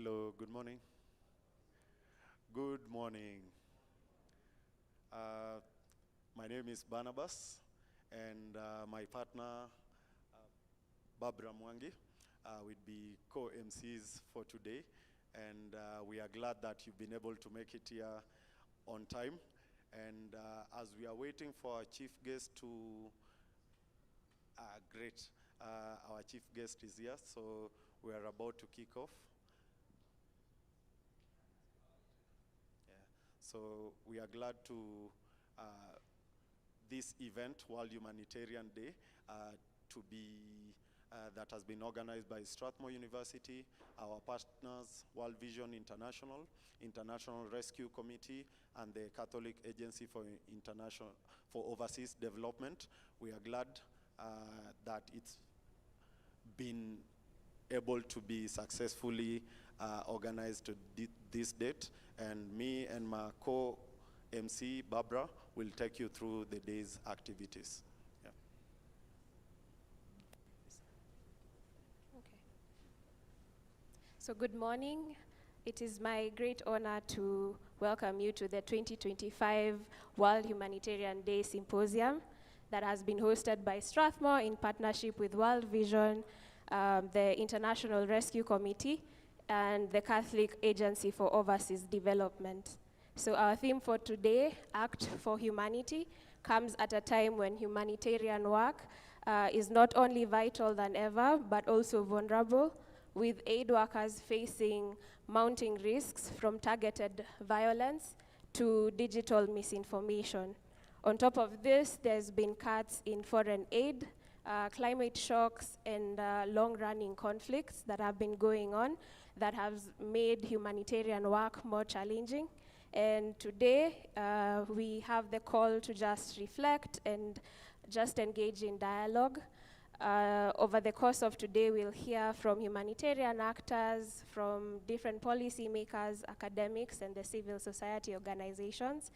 Hello, good morning. Good morning. My name is Barnabas, and my partner, Barbara Mwangi, will be co-MCs for today. And we are glad that you've been able to make it here on time. And as we are waiting for our chief guest to, our chief guest is here, so we are about to kick off. So we are glad to this event, World Humanitarian Day, that has been organized by Strathmore University, our partners, World Vision International, International Rescue Committee, and the Catholic Agency for Overseas Development. We are glad that it's been able to be successfully organized to this date, and me and my co-MC, Barbara, will take you through the day's activities. Yeah. Okay. So good morning. It is my great honor to welcome you to the 2025 World Humanitarian Day Symposium that has been hosted by Strathmore in partnership with World Vision, the International Rescue Committee, and the Catholic Agency for Overseas Development. So our theme for today, Act for Humanity, comes at a time when humanitarian work is not only vital than ever, but also vulnerable, with aid workers facing mounting risks from targeted violence to digital misinformation. On top of this, there's been cuts in foreign aid, climate shocks, and long-running conflicts that have been going on that have made humanitarian work more challenging. And today, we have the call to just reflect and just engage in dialogue. Over the course of today, we'll hear from humanitarian actors, from different policymakers, academics, and the civil society organizations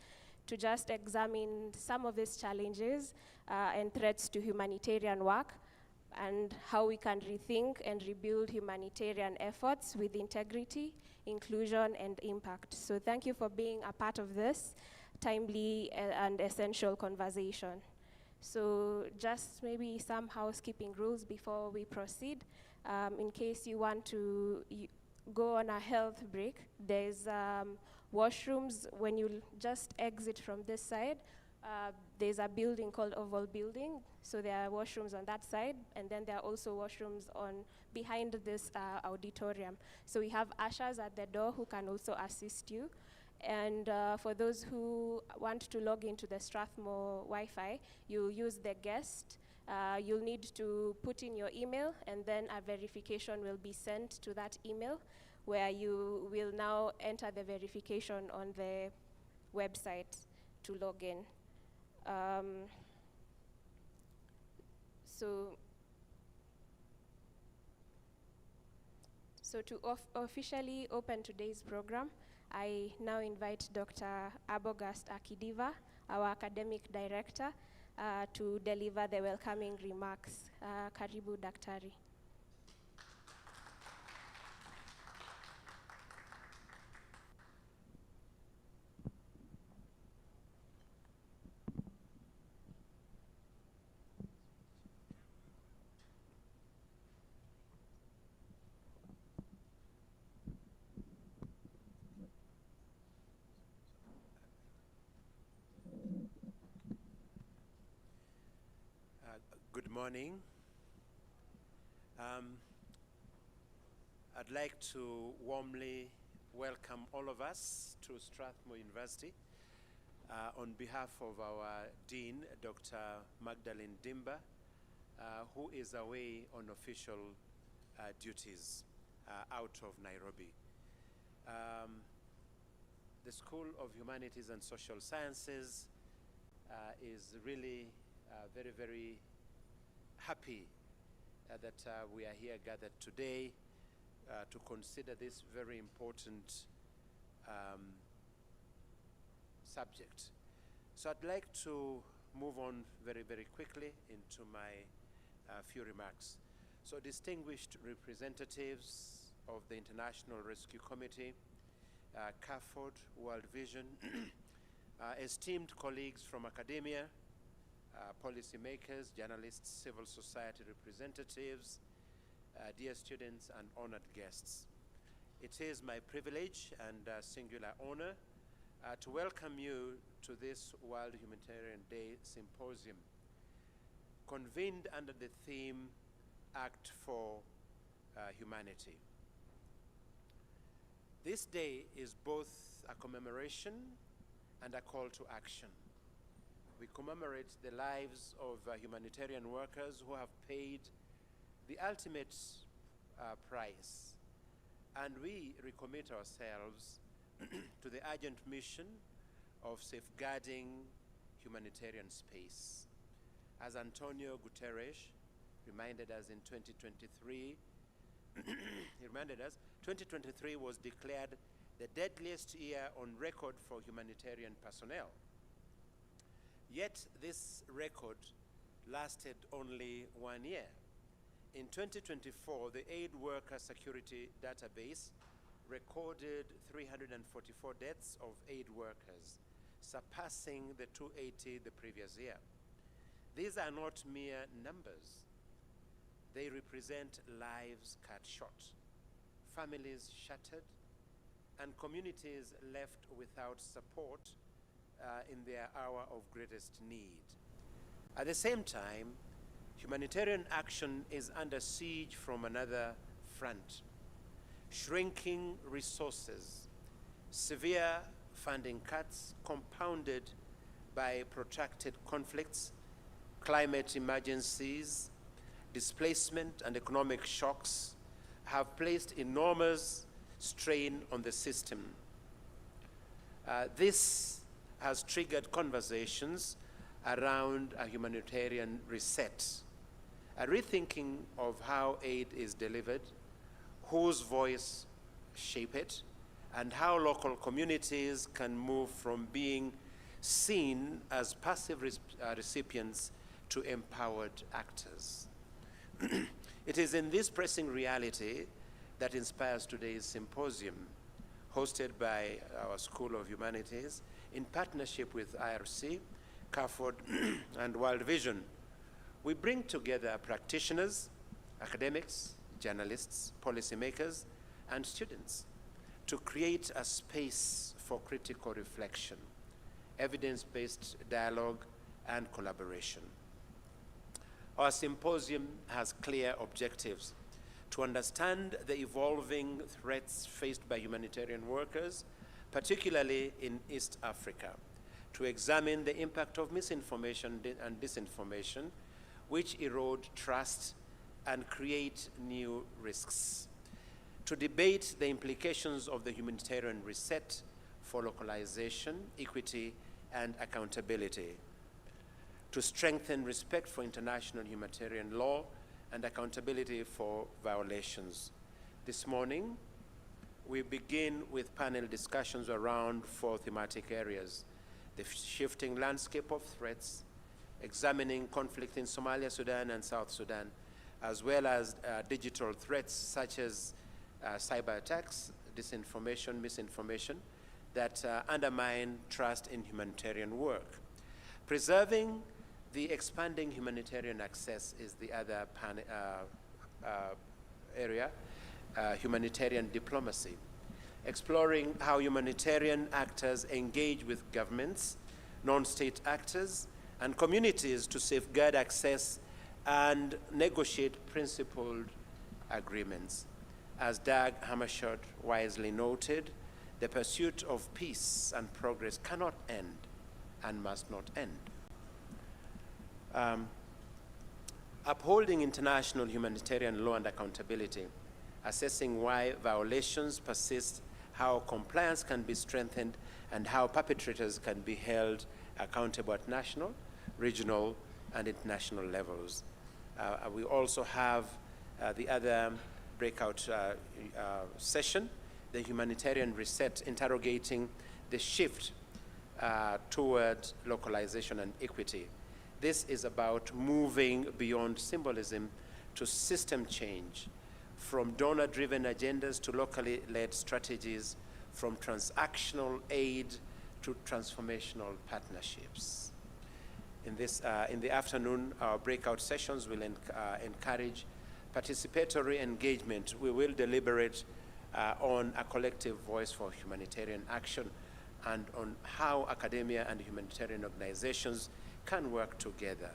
to just examine some of these challenges and threats to humanitarian work, and how we can rethink and rebuild humanitarian efforts with integrity, inclusion, and impact. So thank you for being a part of this timely and essential conversation. So just maybe some housekeeping rules before we proceed. In case you want to go on a health break, there's washrooms when you just exit from this side. There's a building called Oval Building, so there are washrooms on that side, and then there are also washrooms behind this auditorium. So we have ushers at the door who can also assist you. And for those who want to log into the Strathmore Wi-Fi, you use the guest. You'll need to put in your email, and then a verification will be sent to that email, where you will now enter the verification on the website to log in. So to officially open today's program, I now invite Dr. Abogast Akidiva, our academic director, to deliver the welcoming remarks. Karibu, Daktari. Good morning. I'd like to warmly welcome all of us to Strathmore University. On behalf of our Dean, Dr. Magdalene Dimba, who is away on official duties out of Nairobi. The School of Humanities and Social Sciences is really very, very happy that we are here gathered today to consider this very important subject. So I'd like to move on very, very quickly into my few remarks. So distinguished representatives, of the International Rescue Committee, CAFOD, World Vision, esteemed colleagues from academia, policymakers, journalists, civil society representatives, dear students, and honored guests. It is my privilege and singular honor to welcome you to this World Humanitarian Day Symposium, convened under the theme, Act for Humanity. This day is both a commemoration and a call to action. We commemorate the lives of humanitarian workers who have paid the ultimate price, and we recommit ourselves to the urgent mission of safeguarding humanitarian space. As Antonio Guterres reminded us in 2023, he reminded us, 2023 was declared the deadliest year on record for humanitarian personnel. Yet this record lasted only 1 year. In 2024, the Aid Worker Security Database recorded 344 deaths of aid workers, surpassing the 280 the previous year. These are not mere numbers. They represent lives cut short, families shattered, and communities left without support in their hour of greatest need. At the same time, humanitarian action is under siege from another front. Shrinking resources, severe funding cuts compounded by protracted conflicts, climate emergencies, displacement, and economic shocks have placed enormous strain on the system. This has triggered conversations around a humanitarian reset, a rethinking of how aid is delivered, whose voice shape it, and how local communities can move from being seen as passive recipients to empowered actors. It is in this pressing reality that inspires today's symposium, hosted by our School of Humanities in partnership with IRC, CAFOD, and World Vision. We bring together practitioners, academics, journalists, policymakers, and students to create a space for critical reflection, evidence-based dialogue, and collaboration. Our symposium has clear objectives: to understand the evolving threats faced by humanitarian workers, particularly in East Africa, to examine the impact of misinformation and disinformation, which erode trust and create new risks, to debate the implications of the humanitarian reset for localization, equity, and accountability, to strengthen respect for international humanitarian law and accountability for violations. This morning, we begin with panel discussions around 4 thematic areas: the shifting landscape of threats, examining conflict in Somalia, Sudan, and South Sudan, as well as digital threats such as cyber attacks, disinformation, misinformation that undermine trust in humanitarian work. Preserving the expanding humanitarian access is the other area, humanitarian diplomacy, exploring how humanitarian actors engage with governments, non-state actors, and communities to safeguard access and negotiate principled agreements. As Dag Hammarskjöld wisely noted, the pursuit of peace and progress cannot end and must not end. Upholding international humanitarian law and accountability, assessing why violations persist, how compliance can be strengthened, and how perpetrators can be held accountable at national, regional, and international levels. We also have the other breakout session, the humanitarian reset, interrogating the shift toward localization and equity. This is about moving beyond symbolism to system change, from donor-driven agendas to locally led strategies, from transactional aid to transformational partnerships. In the afternoon, our breakout sessions will encourage participatory engagement. We will deliberate on a collective voice for humanitarian action and on how academia and humanitarian organizations can work together.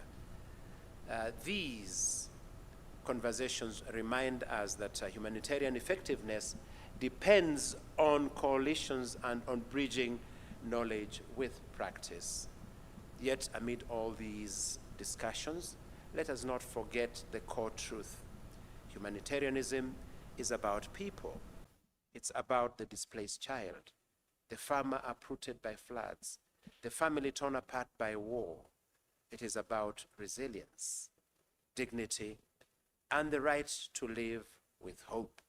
These conversations remind us that humanitarian effectiveness depends on coalitions and on bridging knowledge with practice. Yet, amid all these discussions, let us not forget the core truth. Humanitarianism is about people. It's about the displaced child, the farmer uprooted by floods, the family torn apart by war. It is about resilience, dignity, and the right to live with hope.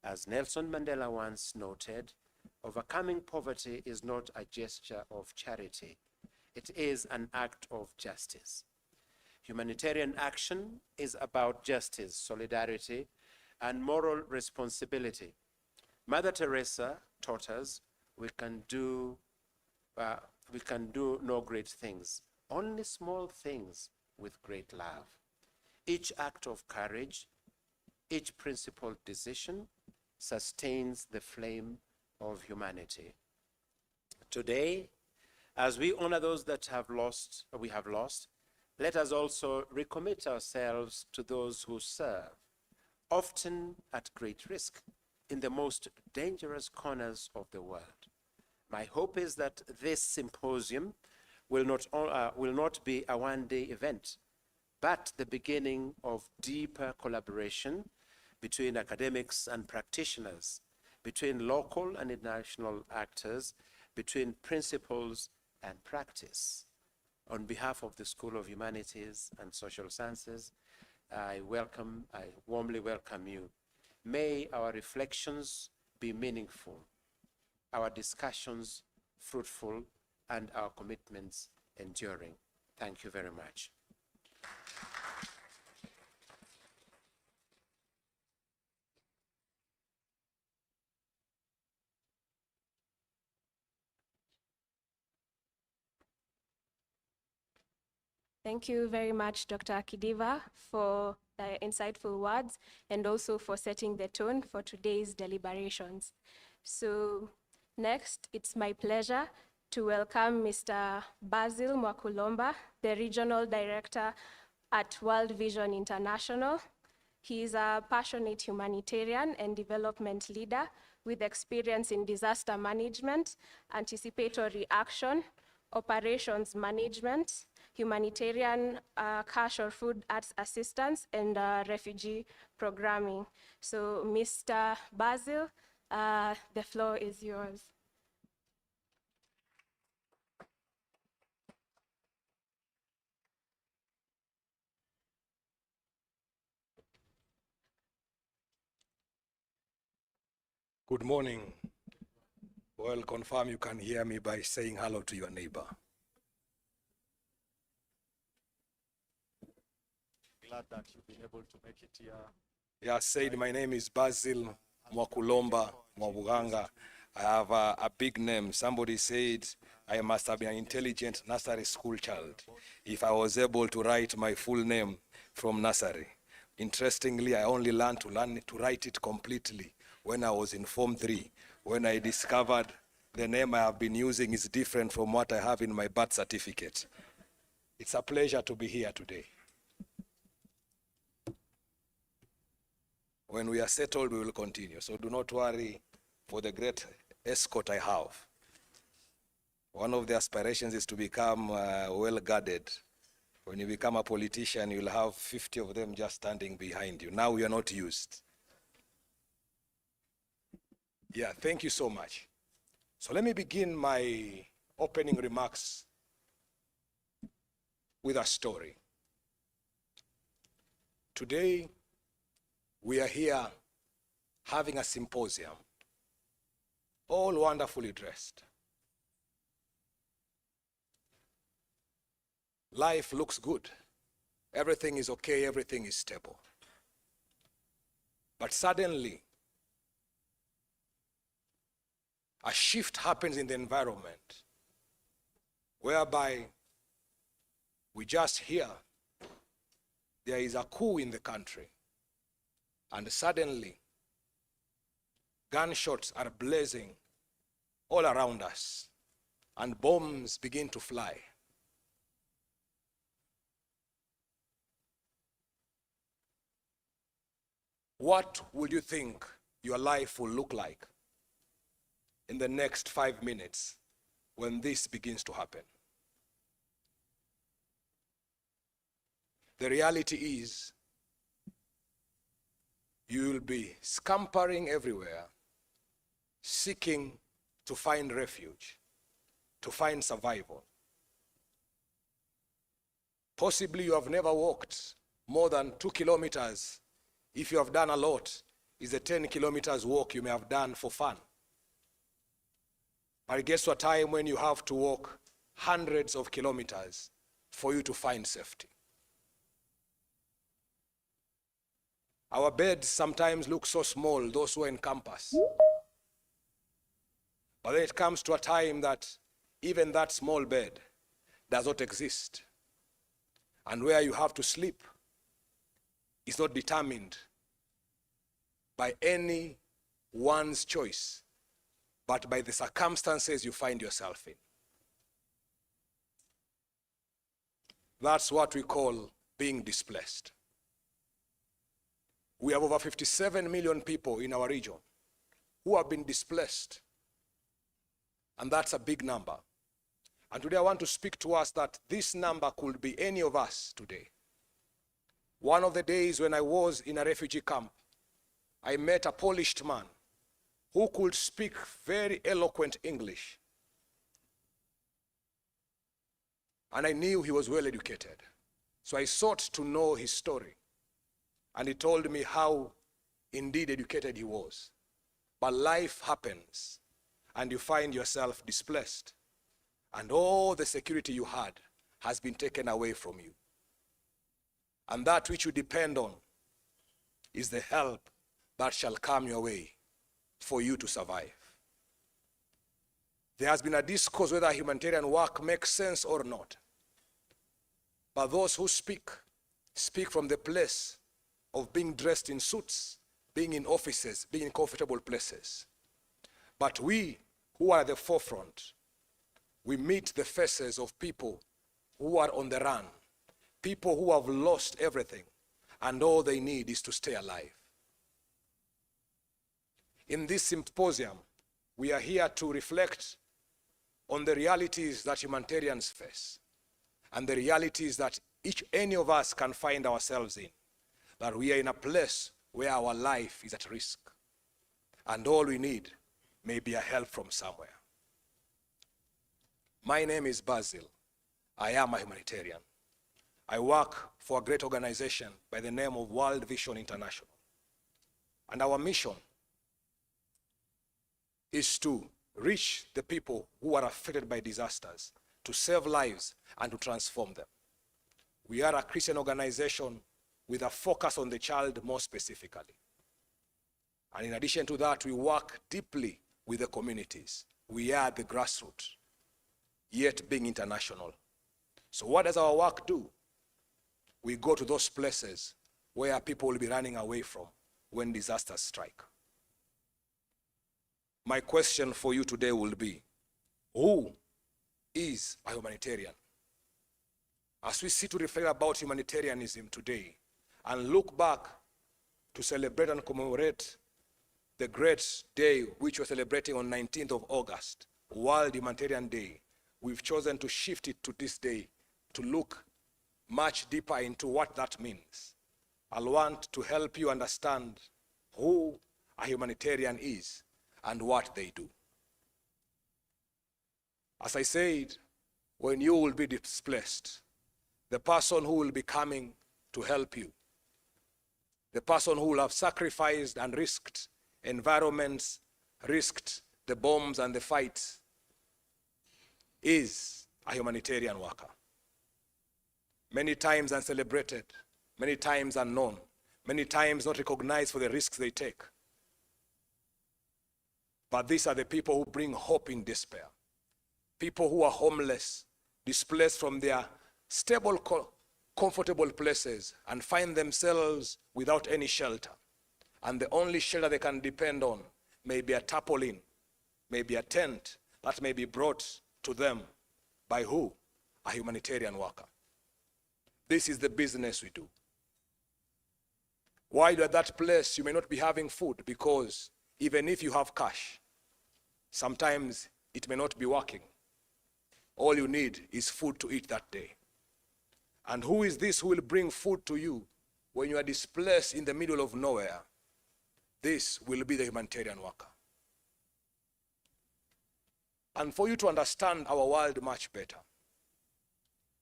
As Nelson Mandela once noted, overcoming poverty is not a gesture of charity. It is an act of justice. Humanitarian action is about justice, solidarity, and moral responsibility. Mother Teresa taught us we can do no great things, only small things with great love. Each act of courage, each principled decision sustains the flame of humanity. Today, as we honor those that we have lost, let us also recommit ourselves to those who serve, often at great risk, in the most dangerous corners of the world. My hope is that this symposium will not be a one-day event, but the beginning of deeper collaboration between academics and practitioners, between local and international actors, between principles and practice. On behalf of the School of Humanities and Social Sciences, I warmly welcome you. May our reflections be meaningful, our discussions fruitful, and our commitments enduring. Thank you very much. Thank you very much, Dr. Akidiva, for the insightful words and also for setting the tone for today's deliberations. So next, it's my pleasure to welcome Mr. Basil Mwakulomba, the Regional Director at World Vision International. He is a passionate humanitarian and development leader with experience in disaster management, anticipatory action, operations management, humanitarian cash or food arts assistance, and refugee programming. So, Mr. Basil, the floor is yours. Good morning. Well, confirm you can hear me by saying hello to your neighbor. Glad that you've been able to make it here. Yeah, said my name is Basil Mwakulomba Mwabuganga. I have a big name. Somebody said I must have been an intelligent nursery school child if I was able to write my full name from nursery. Interestingly, I only learned to write it completely when I was in Form 3, when I discovered the name I have been using is different from what I have in my birth certificate. It's a pleasure to be here today. When we are settled, we will continue. So do not worry for the great escort I have. One of the aspirations is to become well-guarded. When you become a politician, you'll have 50 of them just standing behind you. Now we are not used. Yeah, thank you so much. So let me begin my opening remarks with a story. Today, we are here having a symposium, all wonderfully dressed. Life looks good. Everything is okay, everything is stable. But suddenly, a shift happens in the environment whereby we just hear there is a coup in the country, and suddenly gunshots are blazing all around us and bombs begin to fly. What would you think your life will look like in the next 5 minutes when this begins to happen? The reality is, you will be scampering everywhere, seeking to find refuge, to find survival. Possibly you have never walked more than 2 kilometers. If you have done a lot, it's a 10 kilometers walk you may have done for fun. But it gets to a time when you have to walk hundreds of kilometers for you to find safety. Our beds sometimes look so small, those who are in campus. But then it comes to a time that even that small bed does not exist. And where you have to sleep is not determined by any one's choice, but by the circumstances you find yourself in. That's what we call being displaced. We have over 57 million people in our region who have been displaced. And that's a big number. And today I want to speak to us that this number could be any of us today. One of the days when I was in a refugee camp, I met a polished man who could speak very eloquent English. And I knew he was well educated. So I sought to know his story. And he told me how indeed educated he was. But life happens, and you find yourself displaced. And all the security you had has been taken away from you. And that which you depend on is the help that shall come your way for you to survive. There has been a discourse whether humanitarian work makes sense or not. But those who speak from the place of being dressed in suits, being in offices, being in comfortable places. But we who are at the forefront, we meet the faces of people who are on the run, people who have lost everything, and all they need is to stay alive. In this symposium, we are here to reflect on the realities that humanitarians face, and the realities that any of us can find ourselves in. That we are in a place where our life is at risk. And all we need may be a help from somewhere. My name is Basil. I am a humanitarian. I work for a great organization by the name of World Vision International. And our mission is to reach the people who are affected by disasters, to save lives and to transform them. We are a Christian organization with a focus on the child more specifically. And in addition to that, we work deeply with the communities. We are the grassroots, yet being international. So what does our work do? We go to those places where people will be running away from when disasters strike. My question for you today will be, who is a humanitarian? As we sit to reflect about humanitarianism today, and look back to celebrate and commemorate the great day which we're celebrating on 19th of August, World Humanitarian Day, we've chosen to shift it to this day to look much deeper into what that means. I'll want to help you understand who a humanitarian is and what they do. As I said, when you will be displaced, the person who will be coming to help you, the person who will have sacrificed and risked environments, risked the bombs and the fights, is a humanitarian worker. Many times uncelebrated, many times unknown, many times not recognized for the risks they take. But these are the people who bring hope in despair. People who are homeless, displaced from their stable, comfortable places and find themselves without any shelter. And the only shelter they can depend on may be a tarpaulin, may be a tent that may be brought to them by who? A humanitarian worker. This is the business we do. While you're at that place, you may not be having food because even if you have cash, sometimes it may not be working. All you need is food to eat that day. And who is this who will bring food to you when you are displaced in the middle of nowhere? This will be the humanitarian worker. And for you to understand our world much better,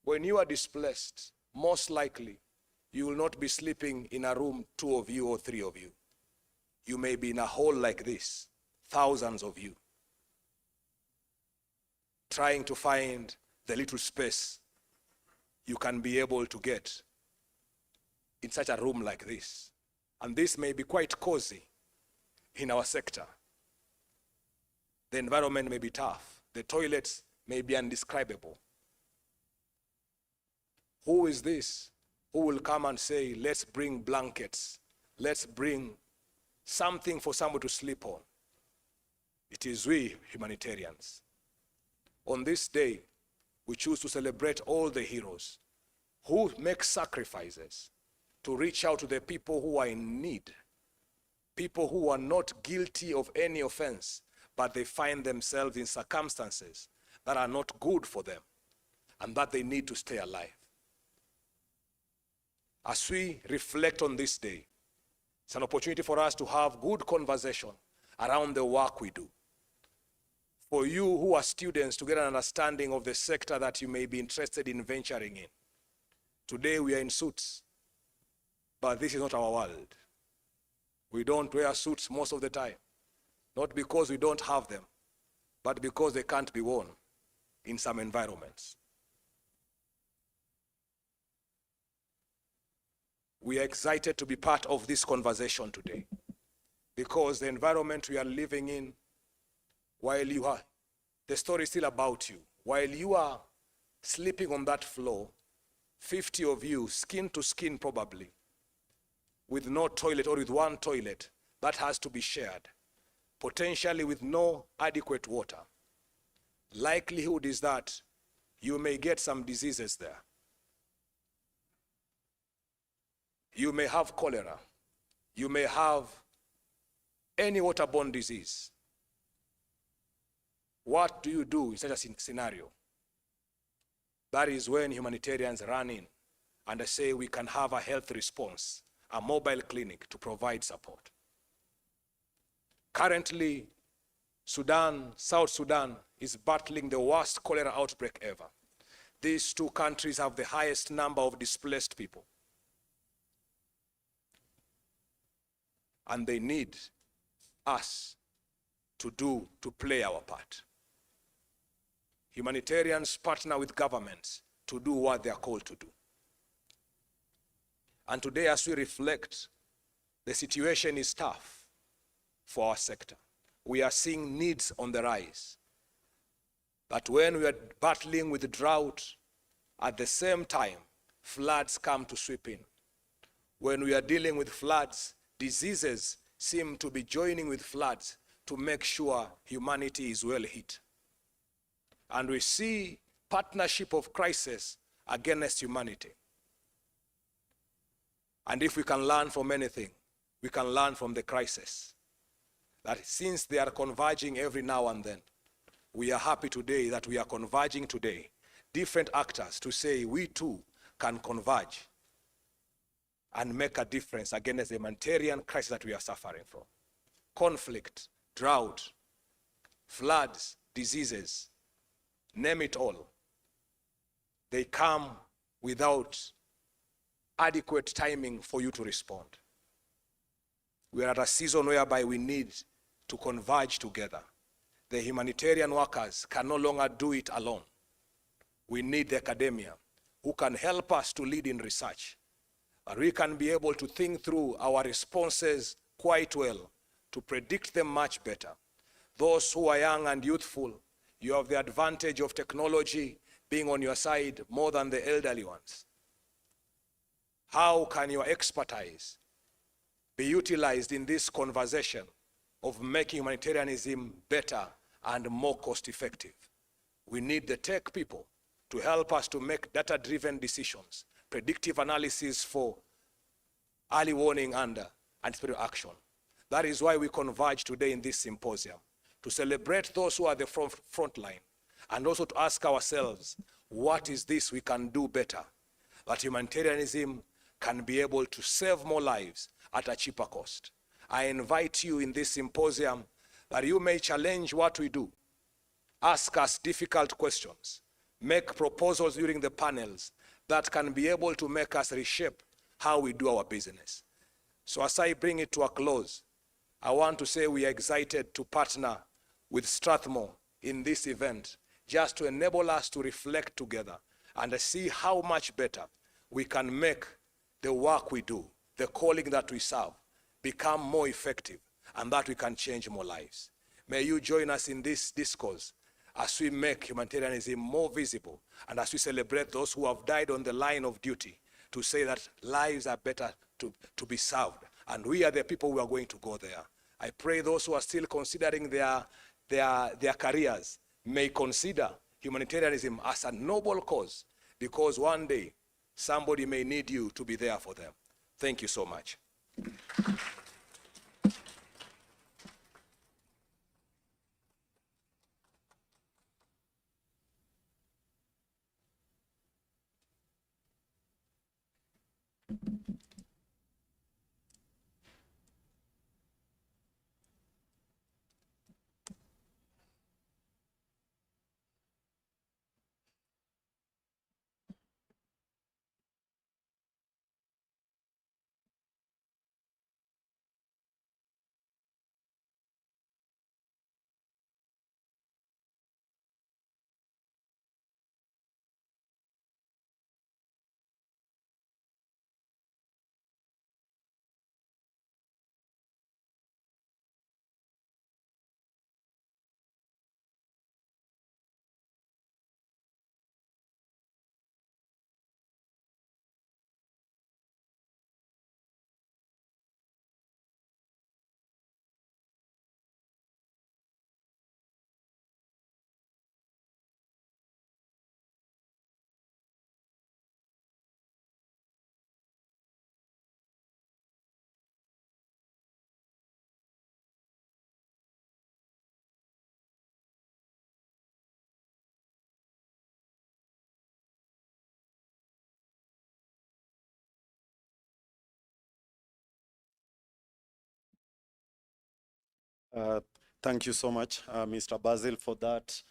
when you are displaced, most likely you will not be sleeping in a room, 2 of you or 3 of you. You may be in a hole like this, thousands of you, trying to find the little space you can be able to get in such a room like this. And this may be quite cozy in our sector. The environment may be tough. The toilets may be indescribable. Who is this who will come and say, let's bring blankets, let's bring something for someone to sleep on? It is we, humanitarians. On this day, we choose to celebrate all the heroes who make sacrifices to reach out to the people who are in need, people who are not guilty of any offense, but they find themselves in circumstances that are not good for them and that they need to stay alive. As we reflect on this day, it's an opportunity for us to have good conversation around the work we do. For you who are students, to get an understanding of the sector that you may be interested in venturing in. Today we are in suits, but this is not our world. We don't wear suits most of the time, not because we don't have them, but because they can't be worn in some environments. We are excited to be part of this conversation today because the environment we are living in, while you are, the story is still about you. While you are sleeping on that floor, 50 of you, skin to skin probably, with no toilet or with one toilet that has to be shared, potentially with no adequate water. Likelihood is that you may get some diseases there. You may have cholera. You may have any waterborne disease. What do you do in such a scenario? That is when humanitarians run in and they say we can have a health response, a mobile clinic to provide support. Currently, South Sudan is battling the worst cholera outbreak ever. These 2 countries have the highest number of displaced people. And they need us to play our part. Humanitarians partner with governments to do what they are called to do. And today, as we reflect, the situation is tough for our sector. We are seeing needs on the rise. But when we are battling with drought, at the same time, floods come to sweep in. When we are dealing with floods, diseases seem to be joining with floods to make sure humanity is well hit. And we see partnership of crisis against humanity. And if we can learn from anything, we can learn from the crisis. That since they are converging every now and then, we are happy today that we are converging today, different actors, to say we too can converge and make a difference against the humanitarian crisis that we are suffering from. Conflict, drought, floods, diseases, name it all. They come without adequate timing for you to respond. We are at a season whereby we need to converge together. The humanitarian workers can no longer do it alone. We need the academia who can help us to lead in research And we can be able to think through our responses quite well, to predict them much better. Those who are young and youthful, you have the advantage of technology being on your side more than the elderly ones. How can your expertise be utilized in this conversation of making humanitarianism better and more cost-effective? We need the tech people to help us to make data-driven decisions, predictive analysis for early warning and anticipatory action. That is why we converge today in this symposium, to celebrate those who are the front line, and also to ask ourselves, what is this we can do better, that humanitarianism can be able to save more lives at a cheaper cost. I invite you in this symposium that you may challenge what we do, ask us difficult questions, make proposals during the panels that can be able to make us reshape how we do our business. So as I bring it to a close, I want to say we are excited to partner with Strathmore in this event, just to enable us to reflect together and see how much better we can make the work we do, the calling that we serve, become more effective, and that we can change more lives. May you join us in this discourse as we make humanitarianism more visible, and as we celebrate those who have died on the line of duty, to say that lives are better to be served, and we are the people who are going to go there. I pray those who are still considering their careers may consider humanitarianism as a noble cause, because one day somebody may need you to be there for them. Thank you so much. Thank you so much, Mr. Basil, for that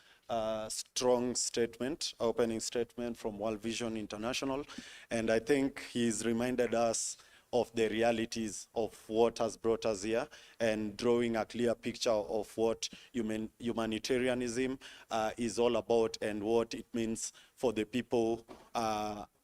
strong statement, opening statement from World Vision International. And I think he's reminded us of the realities of what has brought us here, and drawing a clear picture of what humanitarianism is all about, and what it means for the people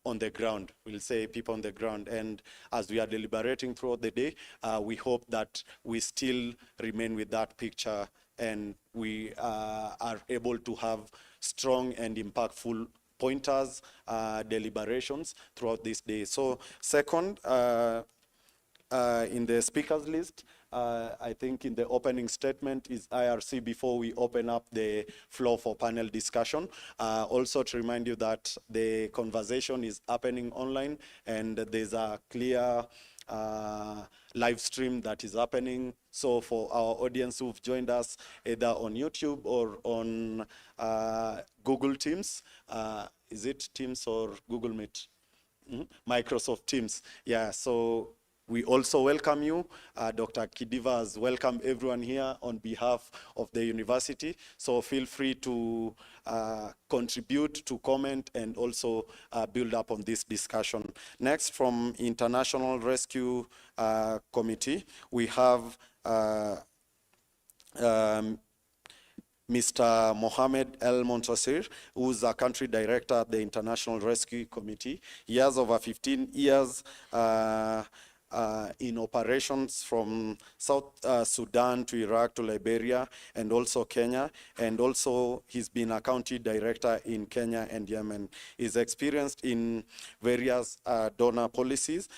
on the ground. We'll say people on the ground. And as we are deliberating throughout the day, we hope that we still remain with that picture, and we are able to have strong and impactful pointers, deliberations throughout this day. So second, in the speakers list, I think in the opening statement is IRC before we open up the floor for panel discussion. Also to remind you that the conversation is happening online, and there's a clear live stream that is happening. So for our audience who've joined us either on YouTube or on Google Teams, is it Teams or Google Meet? Microsoft Teams. Yeah, so we also welcome you. Dr. Kidiva has welcomed everyone here on behalf of the university. So feel free to contribute, to comment, and also build up on this discussion. Next, from International Rescue Committee, we have Mr. Mohamed El Montasir, who is a country director at the International Rescue Committee. He has over 15 years in operations from South Sudan to Iraq to Liberia and also Kenya. And also he's been a county director in Kenya and Yemen. He's experienced in various donor policies,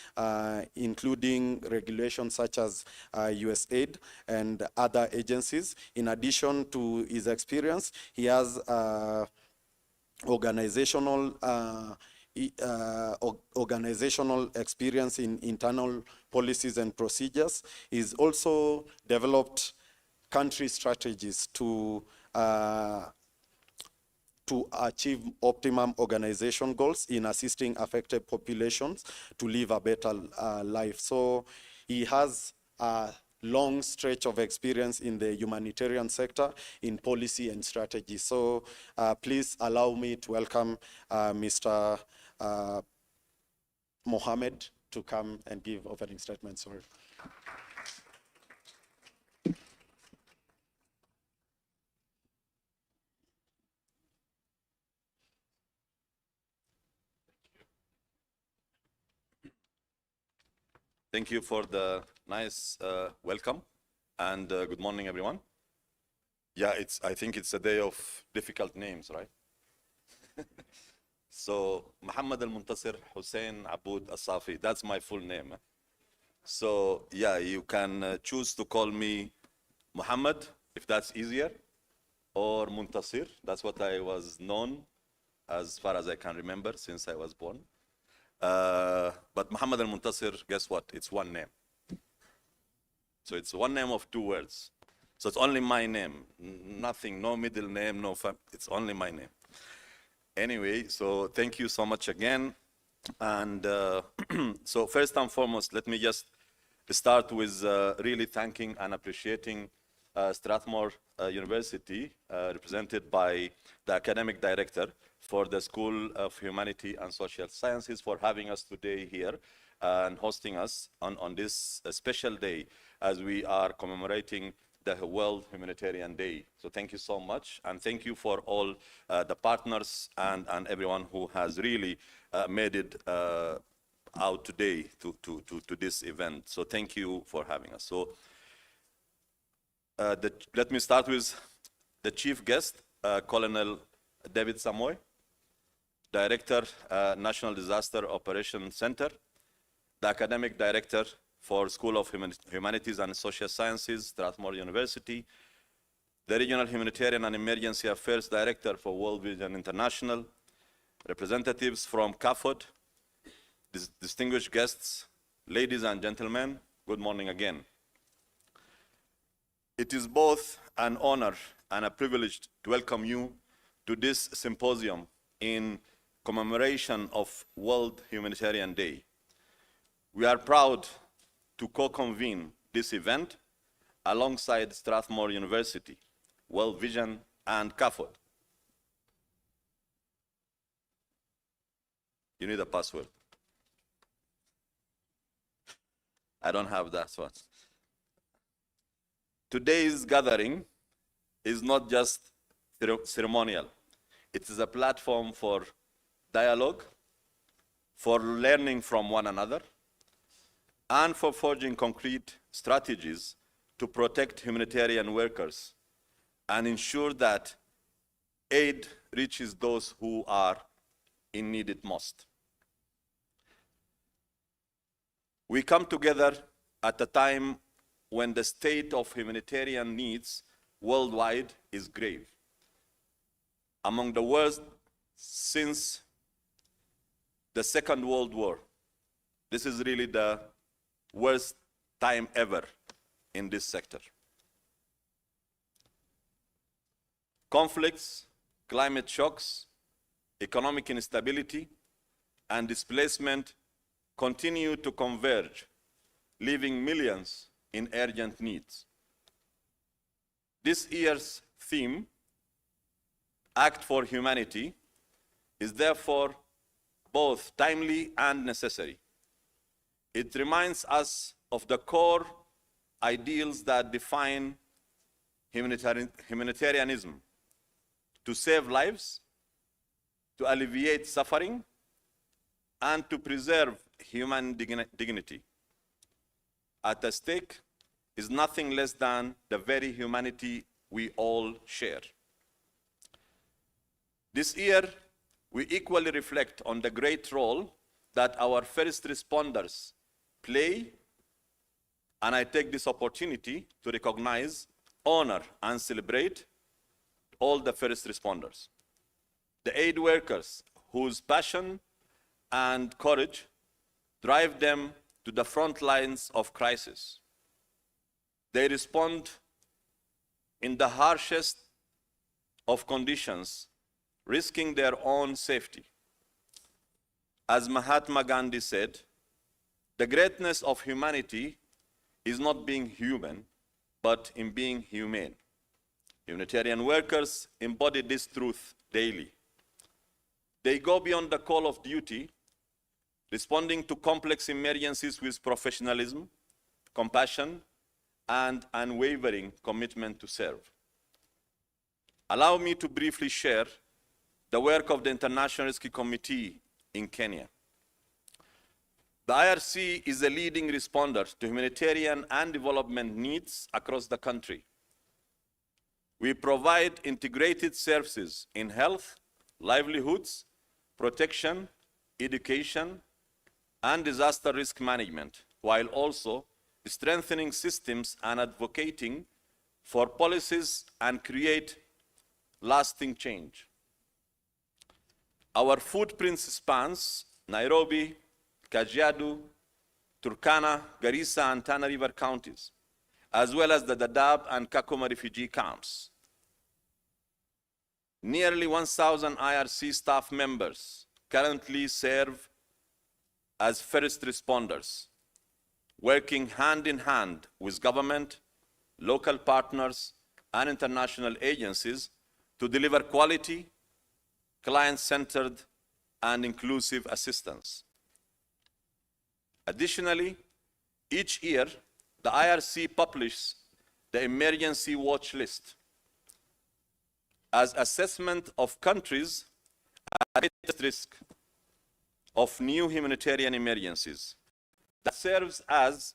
including regulations such as USAID and other agencies. In addition to his experience, he has organizational experience in internal policies and procedures. He's also developed country strategies to achieve optimum organization goals in assisting affected populations to live a better life. So he has a long stretch of experience in the humanitarian sector in policy and strategy. So please allow me to welcome Mr. Mohammed to come and give opening statements. Sorry. Thank you for the nice welcome, and good morning, everyone. Yeah, I think it's a day of difficult names, right? So, Muhammad Al-Muntasir Hussein Aboud Asafi, that's my full name. So, yeah, you can choose to call me Muhammad, if that's easier, or Muntasir. That's what I was known as far as I can remember since I was born. But Muhammad Al-Muntasir, guess what? It's one name. So it's one name of two words. So it's only my name. Nothing, no middle name, no family. It's only my name. Anyway, so thank you so much again. And so first and foremost, let me just start with really thanking and appreciating Strathmore University, represented by the academic director for the School of Humanity and Social Sciences, for having us today here and hosting us on this special day as we are commemorating the World Humanitarian Day. So thank you so much, and thank you for all the partners and everyone who has really made it out today to this event. So thank you for having us. So let me start with the chief guest, Colonel David Samoy, Director, National Disaster Operations Center, the Academic Director for School of Humanities and Social Sciences, Strathmore University, the Regional Humanitarian and Emergency Affairs Director for World Vision International, representatives from CAFOD, distinguished guests, ladies and gentlemen, good morning again. It is both an honor and a privilege to welcome you to this symposium in commemoration of World Humanitarian Day. We are proud to co-convene this event alongside Strathmore University, World Vision, and CAFOD. You need a password. I don't have that one. Today's gathering is not just ceremonial. It is a platform for dialogue, for learning from one another, and for forging concrete strategies to protect humanitarian workers and ensure that aid reaches those who are in need it most. We come together at a time when the state of humanitarian needs worldwide is grave. Among the worst since the Second World War. This is really the worst time ever in this sector. Conflicts, climate shocks, economic instability, and displacement continue to converge, leaving millions in urgent needs. This year's theme, Act for Humanity, is therefore both timely and necessary. It reminds us of the core ideals that define humanitarianism to save lives, to alleviate suffering, and to preserve human dignity. At stake is nothing less than the very humanity we all share. This year, we equally reflect on the great role that our first responders play, and I take this opportunity to recognize, honor, and celebrate all the first responders. The aid workers whose passion and courage drive them to the front lines of crisis. They respond in the harshest of conditions, risking their own safety. As Mahatma Gandhi said, the greatness of humanity is not being human, but in being humane. Humanitarian workers embody this truth daily. They go beyond the call of duty, responding to complex emergencies with professionalism, compassion, and unwavering commitment to serve. Allow me to briefly share the work of the International Rescue Committee in Kenya. The IRC is a leading responder to humanitarian and development needs across the country. We provide integrated services in health, livelihoods, protection, education, and disaster risk management, while also strengthening systems and advocating for policies and create lasting change. Our footprint spans Nairobi, Kajiado, Turkana, Garissa, and Tana River counties, as well as the Dadaab and Kakuma refugee camps. Nearly 1,000 IRC staff members currently serve as first responders, working hand in hand with government, local partners, and international agencies to deliver quality, client-centered, and inclusive assistance. Additionally, each year, the IRC publishes the emergency watch list as assessment of countries at greatest risk of new humanitarian emergencies. That serves as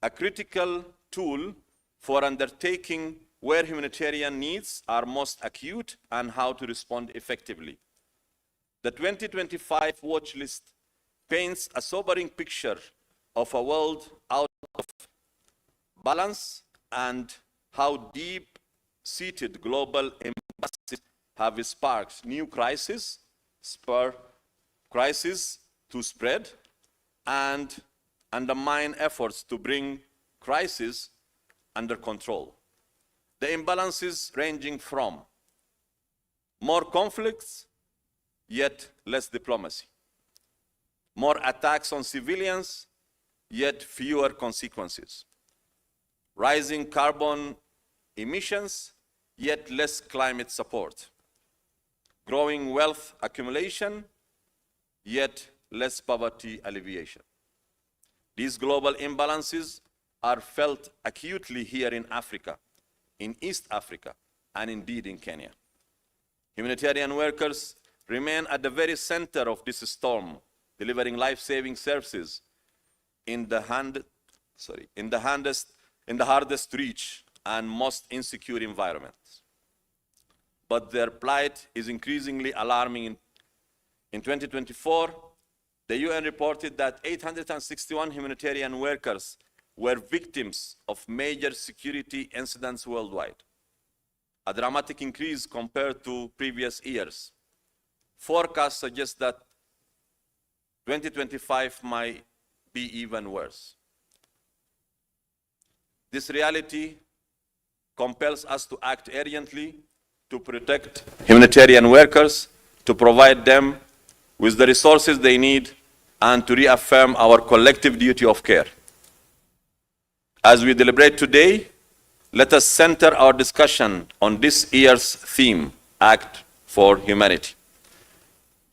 a critical tool for undertaking where humanitarian needs are most acute and how to respond effectively. The 2025 watch list paints a sobering picture of a world out of balance and how deep-seated global imbalances have sparked new crises, to spread, and undermine efforts to bring crisis under control. The imbalances ranging from more conflicts, yet less diplomacy. More attacks on civilians, yet fewer consequences. Rising carbon emissions, yet less climate support. Growing wealth accumulation, yet less poverty alleviation. These global imbalances are felt acutely here in Africa, in East Africa, and indeed in Kenya. Humanitarian workers remain at the very center of this storm, delivering life-saving services in the hardest to reach and most insecure environments. But their plight is increasingly alarming. In 2024, the UN reported that 861 humanitarian workers were victims of major security incidents worldwide, a dramatic increase compared to previous years. Forecasts suggest that 2025 might be even worse. This reality compels us to act urgently to protect humanitarian workers, to provide them with the resources they need, and to reaffirm our collective duty of care. As we deliberate today, let us center our discussion on this year's theme, Act for Humanity.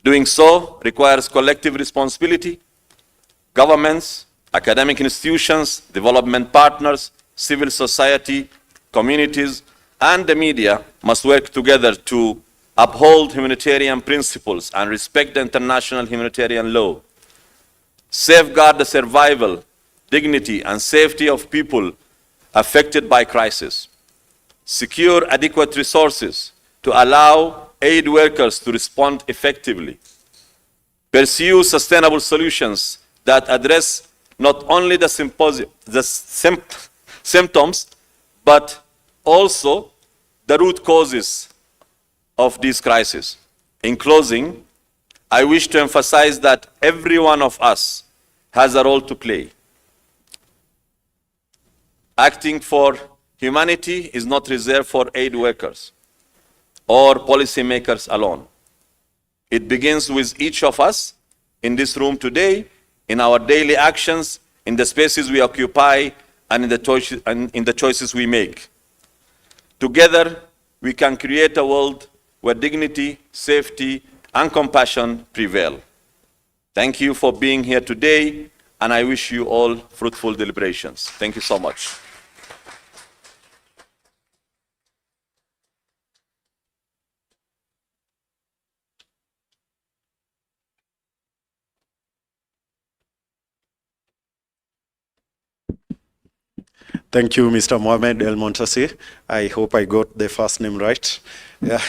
Doing so requires collective responsibility. Governments, academic institutions, development partners, civil society, communities, and the media must work together to uphold humanitarian principles and respect the international humanitarian law, safeguard the survival, dignity, and safety of people affected by crisis, secure adequate resources to allow aid workers to respond effectively, pursue sustainable solutions that address not only the symptoms, but also the root causes of these crises. In closing, I wish to emphasize that every one of us has a role to play. Acting for humanity is not reserved for aid workers or policymakers alone. It begins with each of us in this room today, in our daily actions, in the spaces we occupy, and in the choices we make. Together, we can create a world where dignity, safety, and compassion prevail. Thank you for being here today, and I wish you all fruitful deliberations. Thank you so much. Thank you, Mr. Mohamed El Montassi. I hope I got the first name right. Yeah.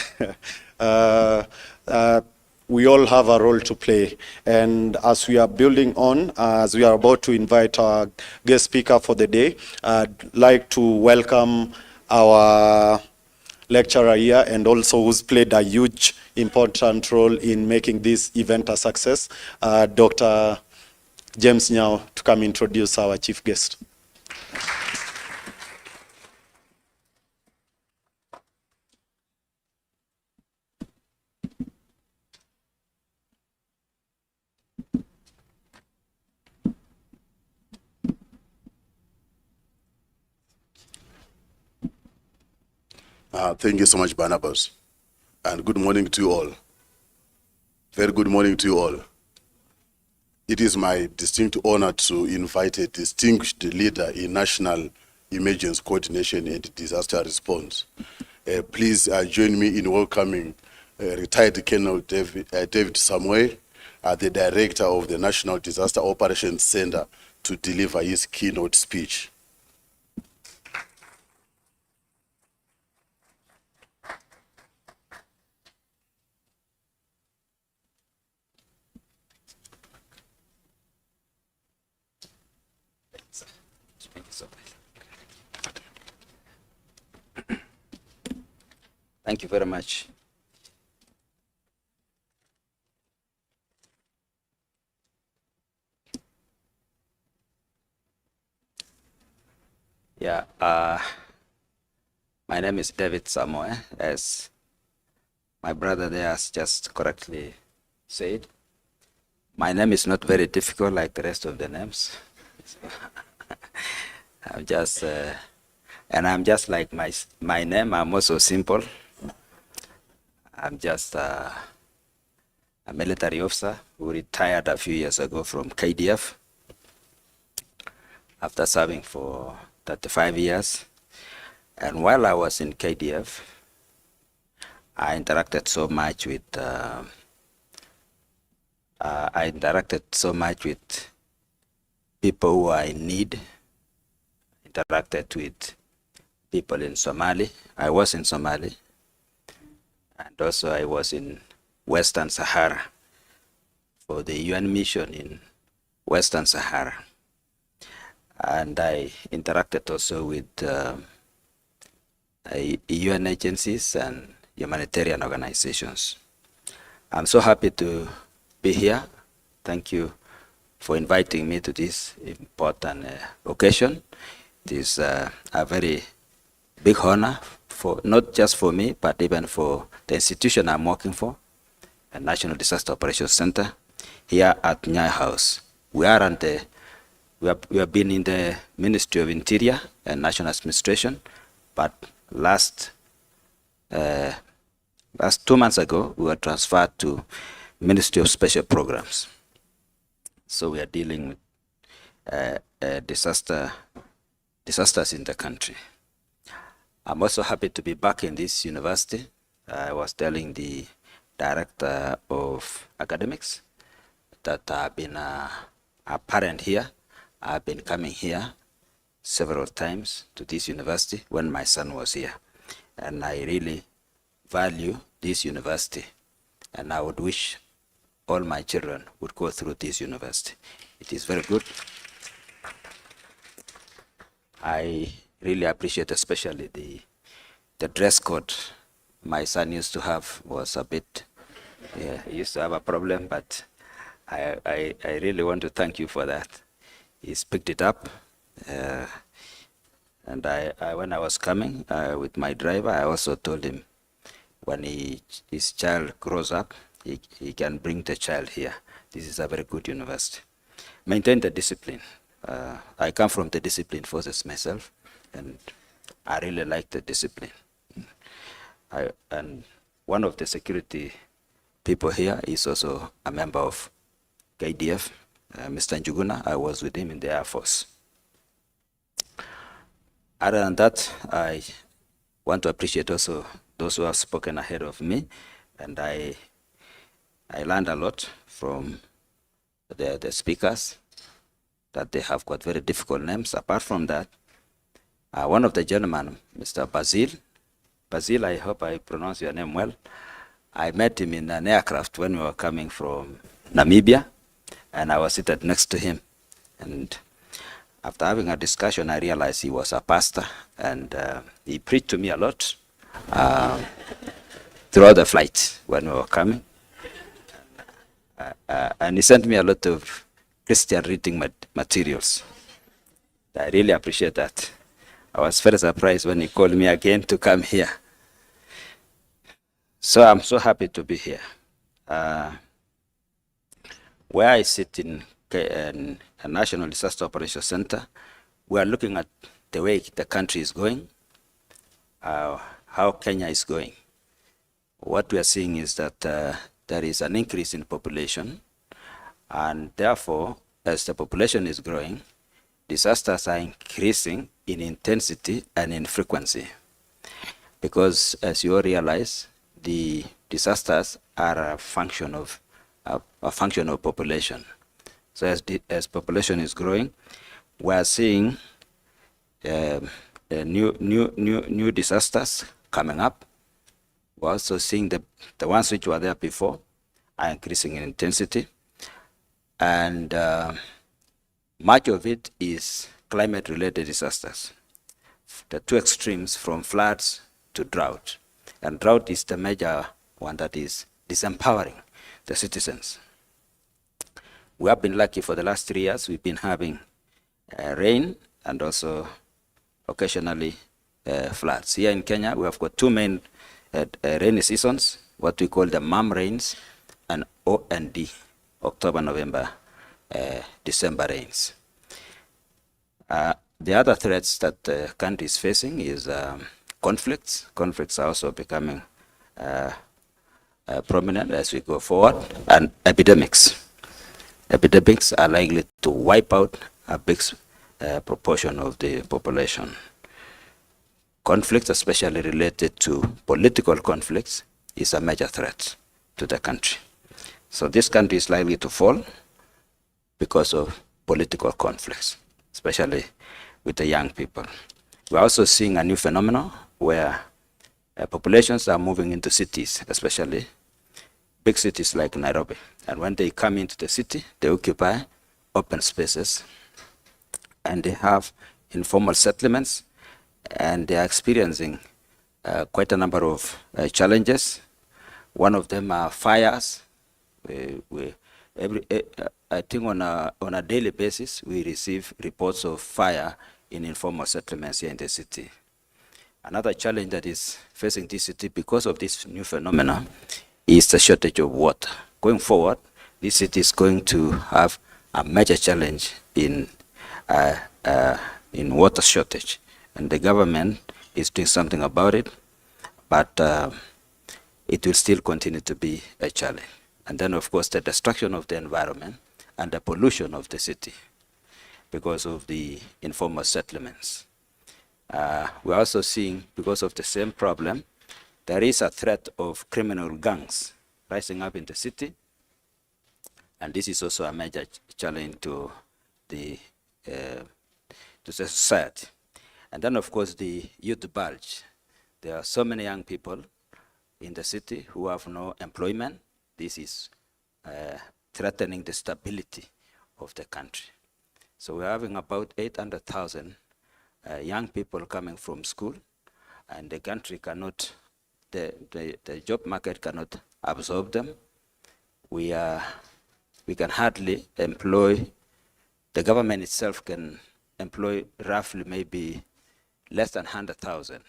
We all have a role to play. And as we are building on, as we are about to invite our guest speaker for the day, I'd like to welcome our lecturer here and also who's played a huge important role in making this event a success, Dr. James Nyao, to come introduce our chief guest. Thank you so much, Barnabas. And good morning to you all. Very good morning to you all. It is my distinct honor to invite a distinguished leader in National Emergency Coordination and Disaster Response. Please join me in welcoming retired Colonel David Samuel, the Director of the National Disaster Operations Center, to deliver his keynote speech. Thank you very much. Yeah, my name is David Samuel, as my brother there has just correctly said. My name is not very difficult like the rest of the names. I'm just, and I'm just like my name, I'm also simple. I'm just a military officer who retired a few years ago from KDF after serving for 35 years. And while I was in KDF, I interacted so much with people who are in need. Interacted with people in Somali. I was in Somali. And also I was in Western Sahara for the UN mission in Western Sahara. And I interacted also with UN agencies and humanitarian organizations. I'm so happy to be here. Thank you for inviting me to this important occasion. It is a very big honor, for not just for me, but even for the institution I'm working for, the National Disaster Operations Center, here at Nyai House. We have been in the Ministry of Interior and National Administration, but last 2 months ago, we were transferred to Ministry of Special Programs. So we are dealing with disasters in the country. I'm also happy to be back in this university. I was telling the director of academics that I've been a parent here. I've been coming here several times to this university when my son was here. And I really value this university. And I would wish all my children would go through this university. It is very good. I really appreciate especially the dress code my son used to have was a bit, he used to have a problem, but I really want to thank you for that. He's picked it up. And when I was coming with my driver, I also told him when his child grows up, he can bring the child here. This is a very good university. Maintain the discipline. I come from the discipline forces myself, and I really like the discipline. And one of the security people here is also a member of KDF, Mr. Njuguna. I was with him in the Air Force. Other than that, I want to appreciate also those who have spoken ahead of me, and I learned a lot from the speakers, that they have got very difficult names. Apart from that, one of the gentlemen, Mr. Basil, I hope I pronounce your name well. I met him in an aircraft when we were coming from Namibia, and I was seated next to him. And after having a discussion, I realized he was a pastor, and he preached to me a lot throughout the flight when we were coming. And he sent me a lot of Christian reading materials. I really appreciate that. I was very surprised when he called me again to come here. So I'm so happy to be here. Where I sit in a National Disaster Operations Center, we are looking at the way the country is going, how Kenya is going. What we are seeing is that there is an increase in population, and therefore, as the population is growing, disasters are increasing in intensity and in frequency. Because as you all realize, the disasters are a function of population. So as population is growing, we are seeing new disasters coming up. We're also seeing the ones which were there before are increasing in intensity. And much of it is climate-related disasters. The two extremes from floods to drought. And drought is the major one that is disempowering the citizens. We have been lucky for the last 3 years. We've been having rain and also occasionally floods. Here in Kenya, we have got two main rainy seasons, what we call the MAM rains and OND, October, November, December rains. The other threats that the country is facing is conflicts. Conflicts are also becoming prominent as we go forward, and epidemics. Epidemics are likely to wipe out a big proportion of the population. Conflicts, especially related to political conflicts, is a major threat to the country. So this country is likely to fall because of political conflicts, especially with the young people. We're also seeing a new phenomenon where populations are moving into cities, especially big cities like Nairobi. And when they come into the city, they occupy open spaces, and they have informal settlements, and they are experiencing quite a number of challenges. One of them are fires. I think on a daily basis, we receive reports of fire in informal settlements here in the city. Another challenge that is facing this city because of this new phenomena is the shortage of water. Going forward, this city is going to have a major challenge in water shortage, and the government is doing something about it, but it will still continue to be a challenge. And then, of course, the destruction of the environment and the pollution of the city because of the informal settlements. We're also seeing, because of the same problem, there is a threat of criminal gangs rising up in the city. And this is also a major challenge to the society. And then, of course, the youth bulge. There are so many young people in the city who have no employment. This is threatening the stability of the country. So we're having about 800,000 young people coming from school, and the country cannot, the job market cannot absorb them. We can hardly employ, the government itself can employ roughly maybe less than 100,000.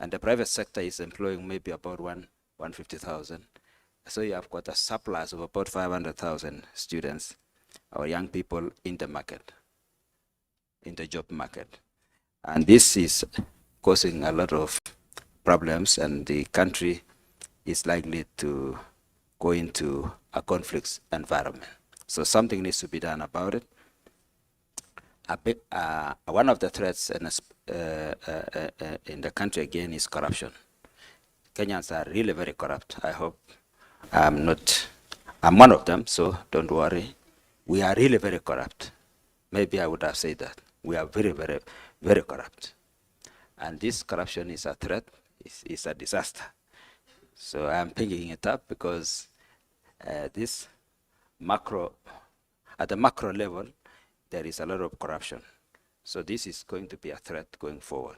And the private sector is employing maybe about 150,000. So you have got a surplus of about 500,000 students or young people in the market, in the job market. And this is causing a lot of problems, and the country is likely to go into a conflict environment. So something needs to be done about it. One of the threats in the country again is corruption. Kenyans are really very corrupt. I hope I'm one of them, so don't worry. We are really very corrupt. Maybe I would have said that. We are very, very, very corrupt. And this corruption is a threat, is a disaster. So I'm picking it up because at the macro level, there is a lot of corruption. So this is going to be a threat going forward.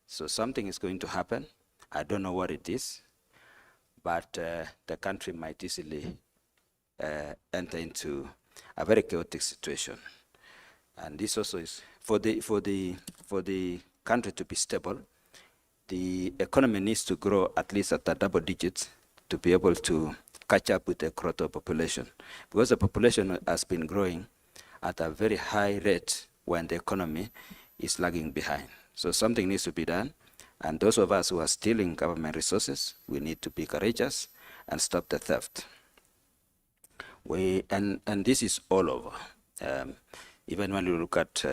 So something is going to happen. I don't know what it is, but the country might easily enter into a very chaotic situation. And this also is, for the country to be stable, the economy needs to grow at least at a double digits to be able to catch up with the growth of population. Because the population has been growing at a very high rate when the economy is lagging behind. So something needs to be done. And those of us who are stealing government resources, we need to be courageous and stop the theft. And this is all over. Even when you look at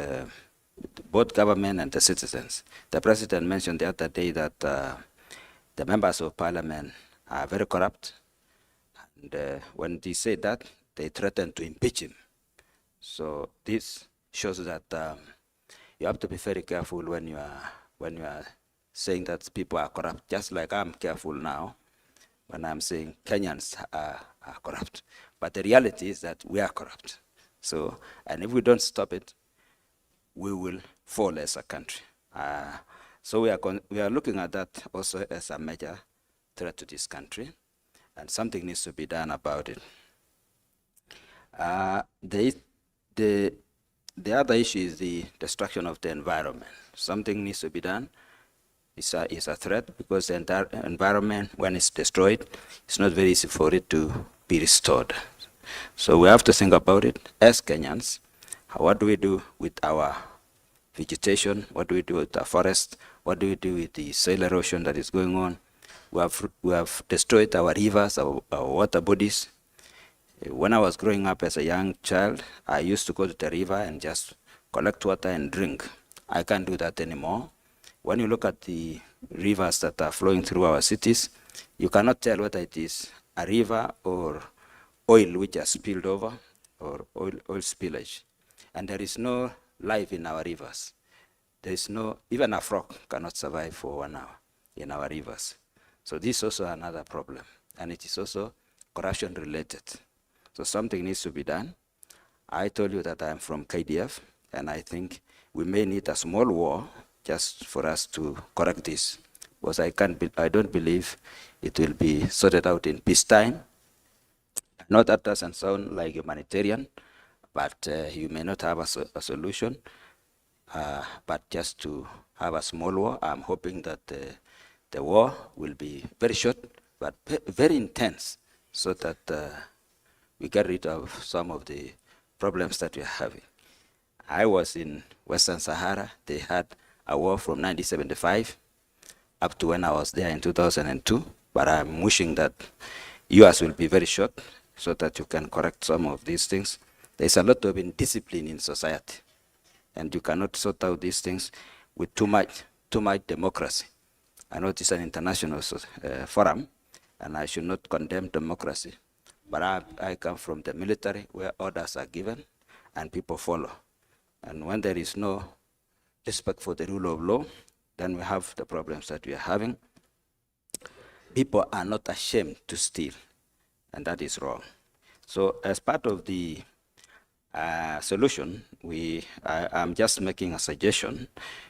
both government and the citizens. The president mentioned the other day that the members of parliament are very corrupt. And when they say that, they threaten to impeach him. So this shows that you have to be very careful when you are saying that people are corrupt, just like I'm careful now when I'm saying Kenyans are corrupt. But the reality is that we are corrupt. So, and if we don't stop it, we will fall as a country. So we are looking at that also as a major threat to this country, and something needs to be done about it. The other issue is the destruction of the environment. Something needs to be done. It's a threat because the environment, when it's destroyed, it's not very easy for it to be restored. So we have to think about it as Kenyans. What do we do with our vegetation? What do we do with our forest? What do we do with the soil erosion that is going on? We have destroyed our rivers, our water bodies. When I was growing up as a young child, I used to go to the river and just collect water and drink. I can't do that anymore. When you look at the rivers that are flowing through our cities, you cannot tell whether it is a river or oil which has spilled over or oil spillage. And there is no life in our rivers. There is no, even a frog cannot survive for 1 hour in our rivers. So this is also another problem. And it is also corruption related. So something needs to be done. I told you that I'm from KDF, and I think we may need a small war just for us to correct this. Because I don't believe it will be sorted out in peacetime. I know that doesn't sound like humanitarian, but you may not have a solution. But just to have a small war, I'm hoping that the war will be very short, but very intense, so that we get rid of some of the problems that we are having. I was in Western Sahara. They had a war from 1975 up to when I was there in 2002. But I'm wishing that yours will be very short so that you can correct some of these things. There's a lot of indiscipline in society, and you cannot sort out these things with too much democracy. I know this is an international forum, and I should not condemn democracy, but I come from the military where orders are given and people follow. And when there is no respect for the rule of law, then we have the problems that we are having. People are not ashamed to steal, and that is wrong. So as part of the solution, I'm just making a suggestion,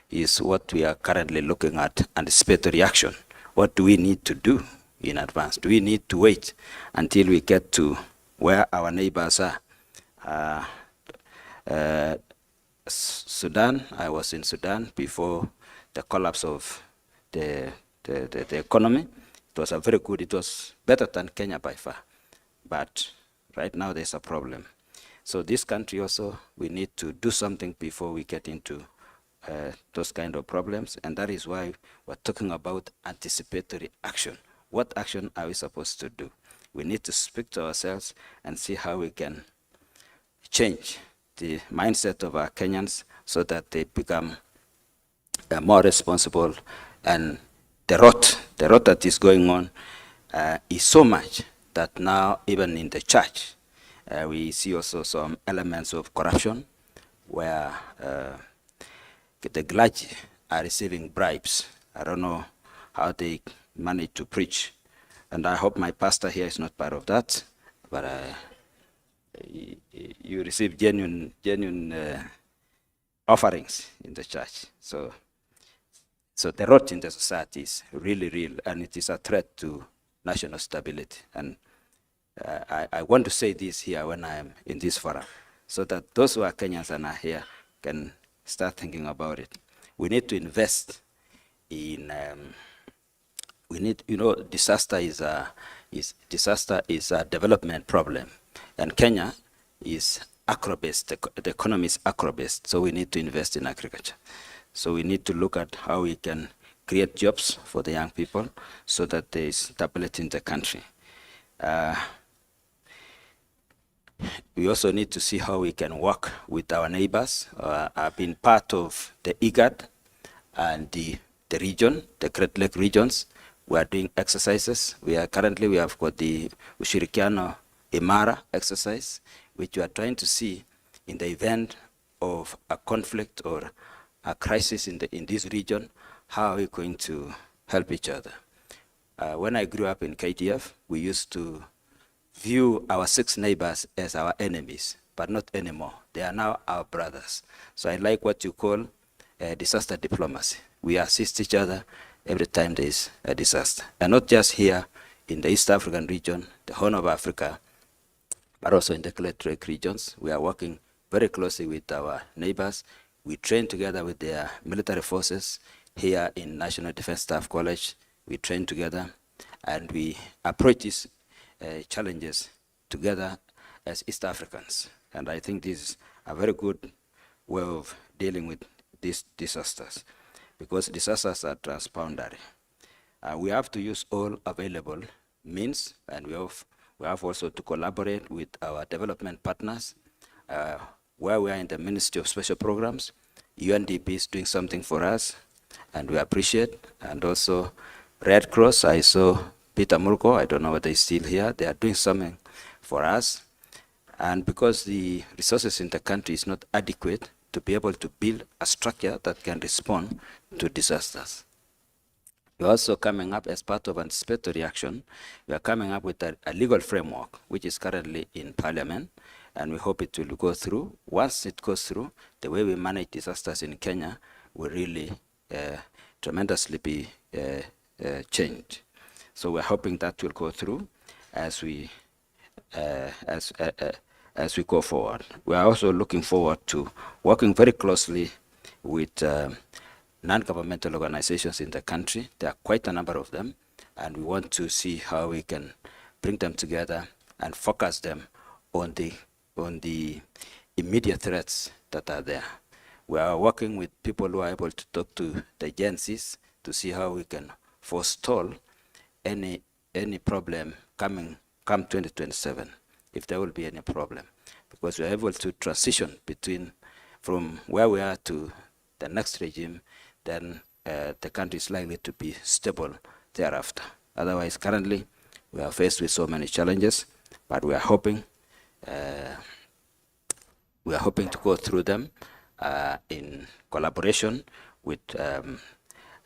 is what we are currently looking at, anticipatory action. What do we need to do in advance? Do we need to wait until we get to where our neighbors are? Sudan, I was in Sudan before the collapse of the economy. It was it was better than Kenya by far. But right now there's a problem. So this country also, we need to do something before we get into those kind of problems. And that is why we're talking about anticipatory action. What action are we supposed to do? We need to speak to ourselves and see how we can change the mindset of our Kenyans so that they become more responsible. And the rot that is going on is so much that now even in the church, we see also some elements of corruption where the clergy are receiving bribes. I don't know how they manage to preach. And I hope my pastor here is not part of that, but you receive genuine offerings in the church. So the rot in the society is really real, and it is a threat to national stability. And I want to say this here when I am in this forum, so that those who are Kenyans and are here can start thinking about it. We need to invest in, disaster is a development problem. And Kenya is agro-based, the economy is agro-based, so we need to invest in agriculture. So we need to look at how we can create jobs for the young people so that there is stability in the country. We also need to see how we can work with our neighbors. I've been part of the IGAD and the region, the Great Lake regions. We are doing exercises. We have got the Ushirikiano Imara exercise, which we are trying to see in the event of a conflict or a crisis in this region, how are we going to help each other? When I grew up in KDF, we used to view our 6 neighbors as our enemies, but not anymore. They are now our brothers. So I like what you call disaster diplomacy. We assist each other every time there is a disaster. And not just here in the East African region, the Horn of Africa, but also in the Great Lake regions. We are working very closely with our neighbors. We train together with their military forces here in National Defense Staff College. We train together and we approach these challenges together as East Africans. And I think this is a very good way of dealing with these disasters, because disasters are transboundary. We have to use all available means, and we have also to collaborate with our development partners. Where we are in the Ministry of Special Programs, UNDP is doing something for us, and we appreciate. And also Red Cross, I saw Peter Murko, I don't know whether he's still here, they are doing something for us. And because the resources in the country is not adequate to be able to build a structure that can respond to disasters. We're also coming up as part of anticipatory action. We are coming up with a legal framework, which is currently in Parliament, and we hope it will go through. Once it goes through, the way we manage disasters in Kenya will really tremendously be changed. So we're hoping that will go through as we go forward. We are also looking forward to working very closely with non-governmental organizations in the country. There are quite a number of them, and we want to see how we can bring them together and focus them on the immediate threats that are there. We are working with people who are able to talk to the agencies to see how we can forestall any problem come 2027, if there will be any problem, because we are able to transition from where we are to the next regime then the country is likely to be stable thereafter. Otherwise, currently, we are faced with so many challenges, but we are hoping to go through them in collaboration with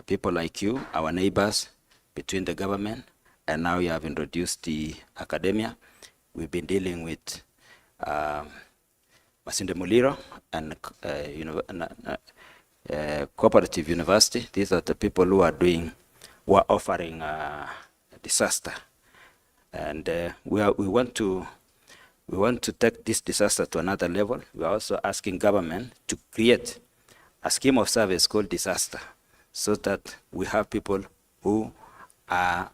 people like you, our neighbors, between the government, and now you have introduced the academia. We've been dealing with Masinde Muliro and Cooperative University. These are the people who are offering disaster, and we want to take this disaster to another level. We are also asking government to create a scheme of service called disaster, so that we have people who are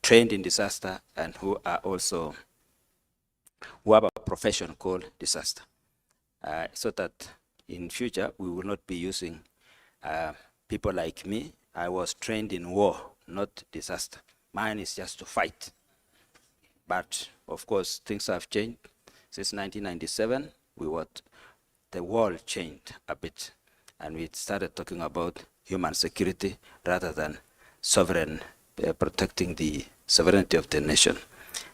trained in disaster and who have a profession called disaster, so that in future we will not be using people like me. I was trained in war, not disaster. Mine is just to fight. But of course, things have changed. Since 1997, the world changed a bit, and we started talking about human security rather than protecting the sovereignty of the nation.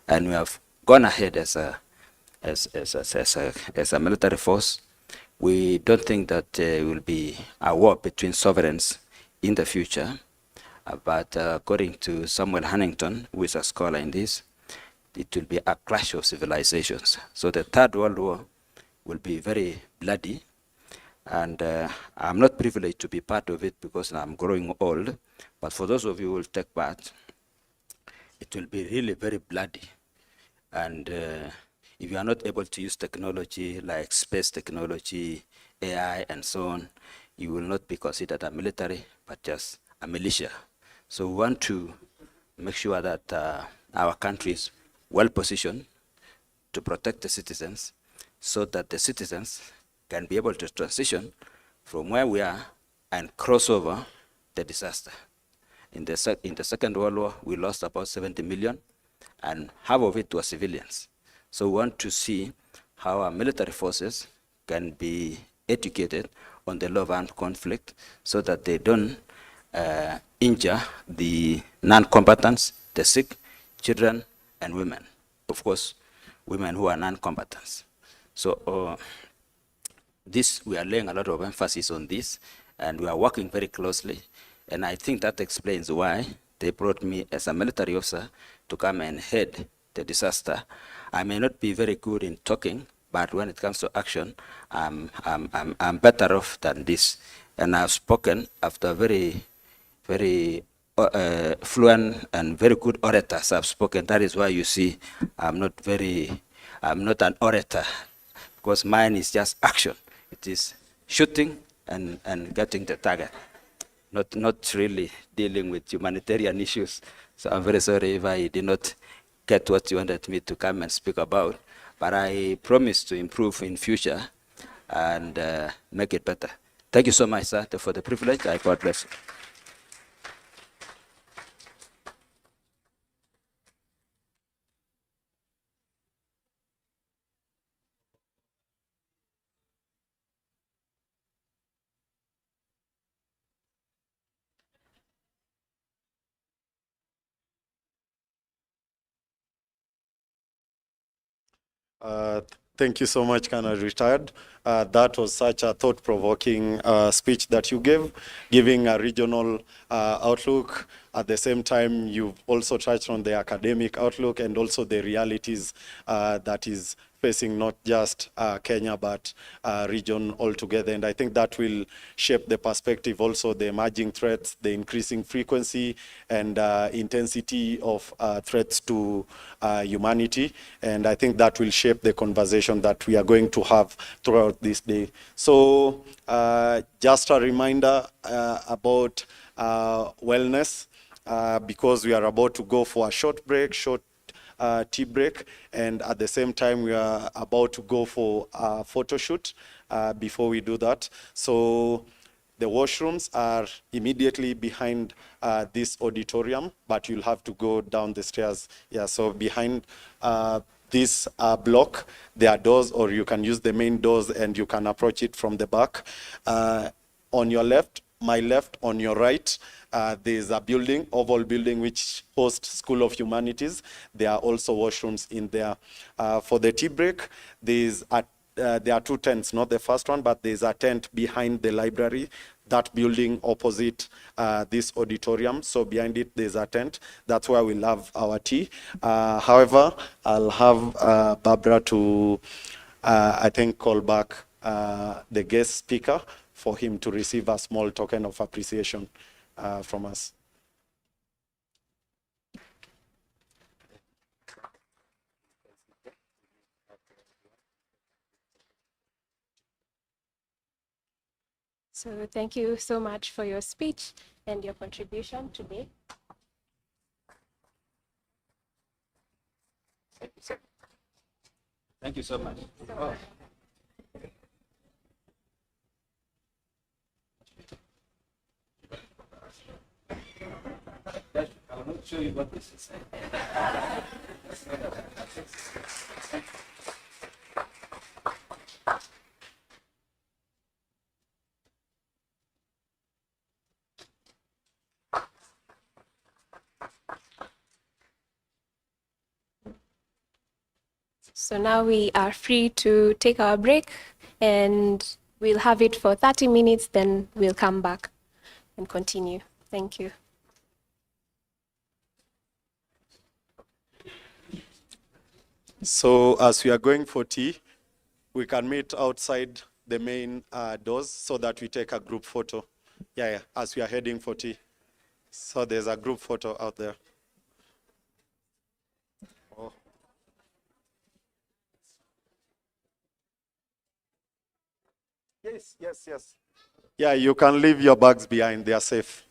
And we have gone ahead as a military force. We don't think that there will be a war between sovereigns in the future, but according to Samuel Huntington, who is a scholar in this, it will be a clash of civilizations. So the Third World War will be very bloody, and I'm not privileged to be part of it because I'm growing old, but for those of you who will take part, it will be really very bloody. And if you are not able to use technology like space technology, AI, and so on, you will not be considered a military, but just a militia. So we want to make sure that our country is well positioned to protect the citizens, so that the citizens can be able to transition from where we are and cross over the disaster. In the Second World War, we lost about 70 million, and half of it was civilians. So we want to see how our military forces can be educated on the law of armed conflict, so that they don't injure the non-combatants, the sick, children, and women. Of course, women who are non-combatants. So we are laying a lot of emphasis on this, and we are working very closely. And I think that explains why they brought me as a military officer to come and head the disaster. I may not be very good in talking, but when it comes to action, I'm better off than this. And I've spoken after very, very fluent and very good orators have spoken. That is why you see I'm not an orator, because mine is just action. It is shooting and getting the target, not really dealing with humanitarian issues. So I'm very sorry if I did not get what you wanted me to come and speak about, but I promise to improve in future and make it better. Thank you so much, sir, for the privilege. God bless you. Thank you so much, Colonel Retired. That was such a thought-provoking speech that you gave, giving a regional outlook. At the same time, you've also touched on the academic outlook and also the realities that is facing not just Kenya, but region altogether. And I think that will shape the perspective, also the emerging threats, the increasing frequency and intensity of threats to humanity. And I think that will shape the conversation that we are going to have throughout this day. So just a reminder about wellness, because we are about to go for a short tea break, and at the same time we are about to go for a photo shoot before we do that. So the washrooms are immediately behind this auditorium, but you'll have to go down the stairs. Yeah, so behind this block, there are doors, or you can use the main doors and you can approach it from the back. On your left, my left, on your right, there's a building, oval building, which hosts School of Humanities. There are also washrooms in there. For the tea break, there are two tents, not the first one, but there's a tent behind the library, that building opposite this auditorium. So behind it, there's a tent. That's where we'll have our tea. However, I'll have Barbara to, I think, call back the guest speaker for him to receive a small token of appreciation from us. So thank you so much for your speech and your contribution today. Thank you so much. I will not show you what this is. So now we are free to take our break, and we'll have it for 30 minutes, then we'll come back and continue. Thank you. So as we are going for tea, we can meet outside the main doors so that we take a group photo. Yeah, as we are heading for tea. So there's a group photo out there. Oh. Yes, yes, yes. Yeah, you can leave your bags behind. They are safe.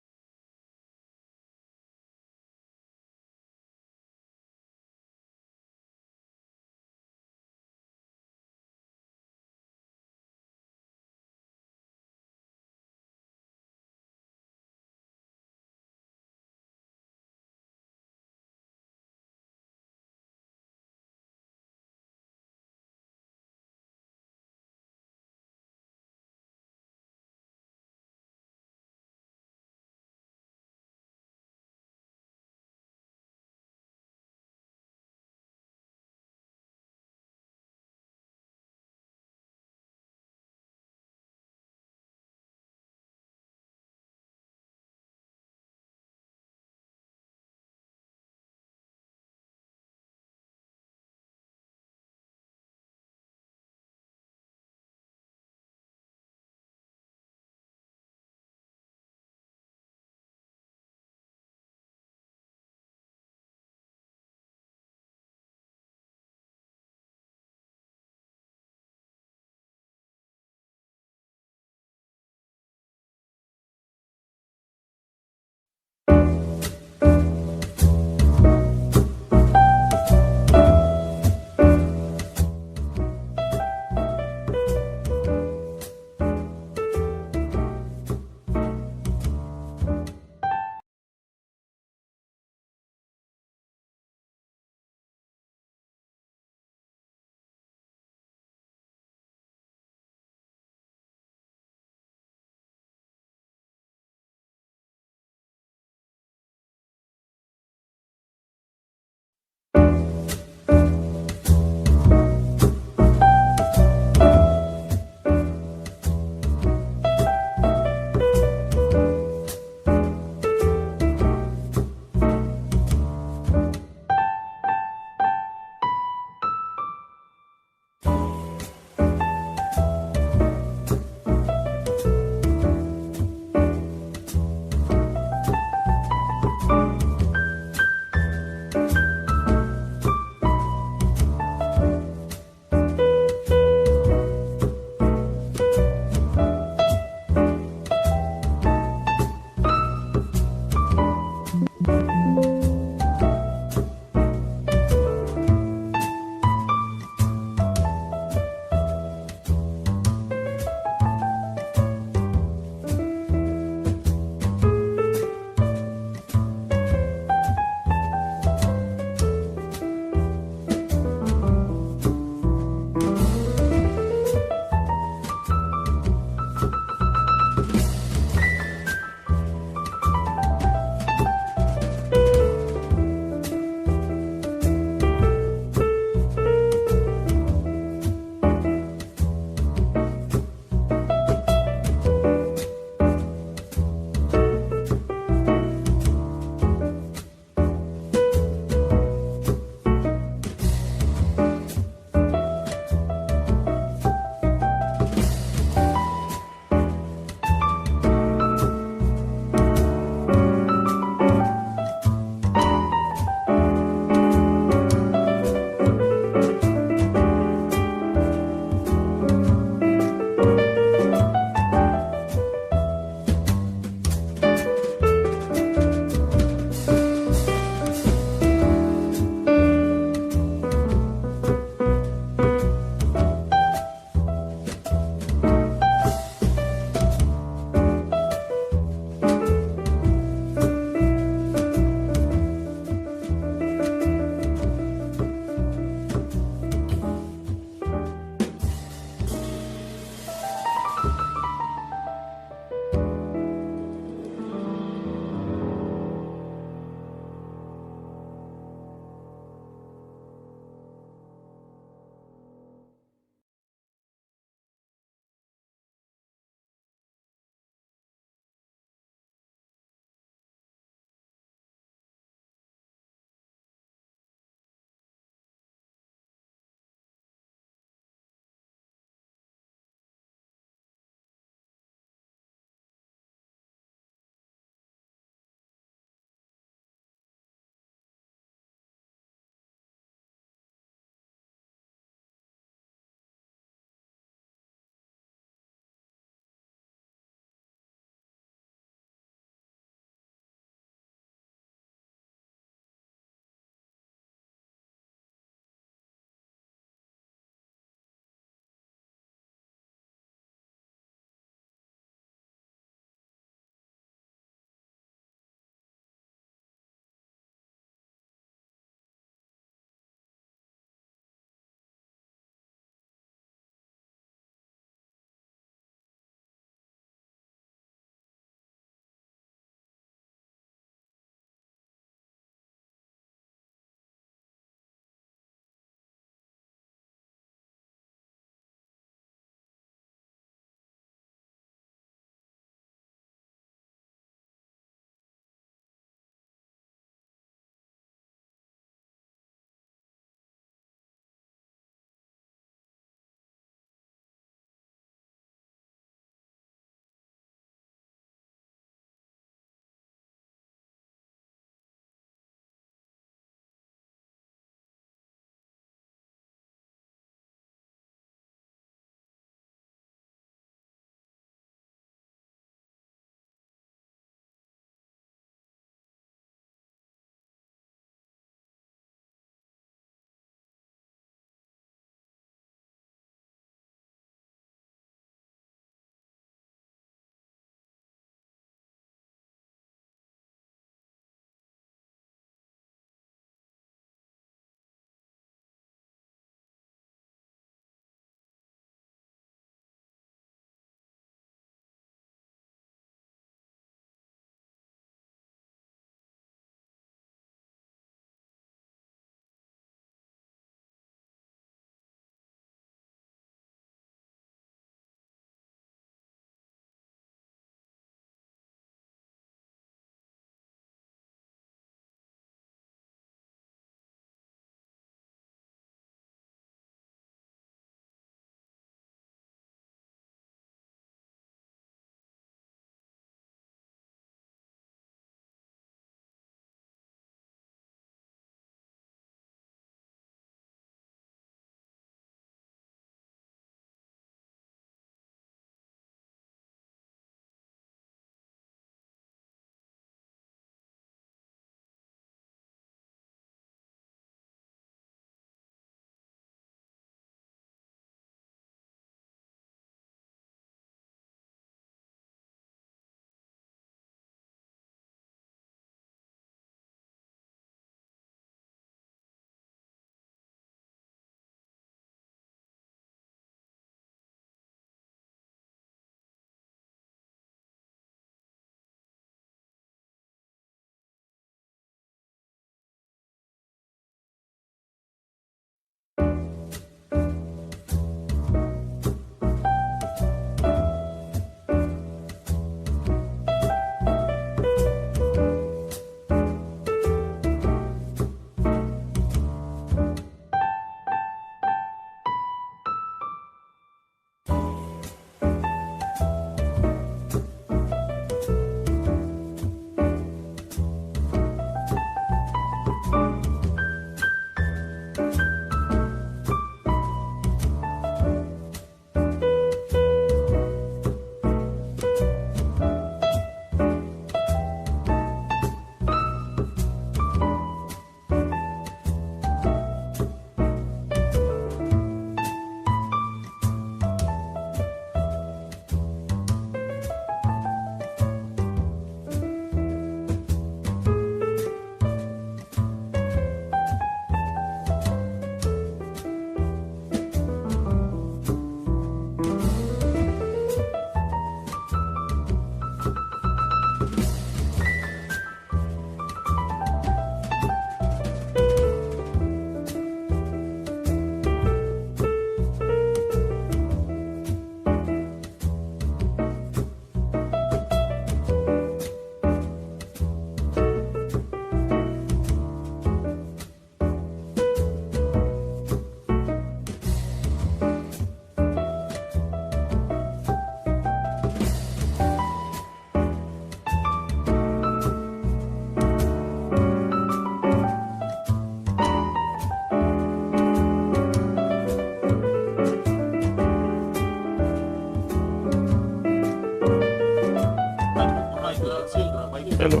Hello.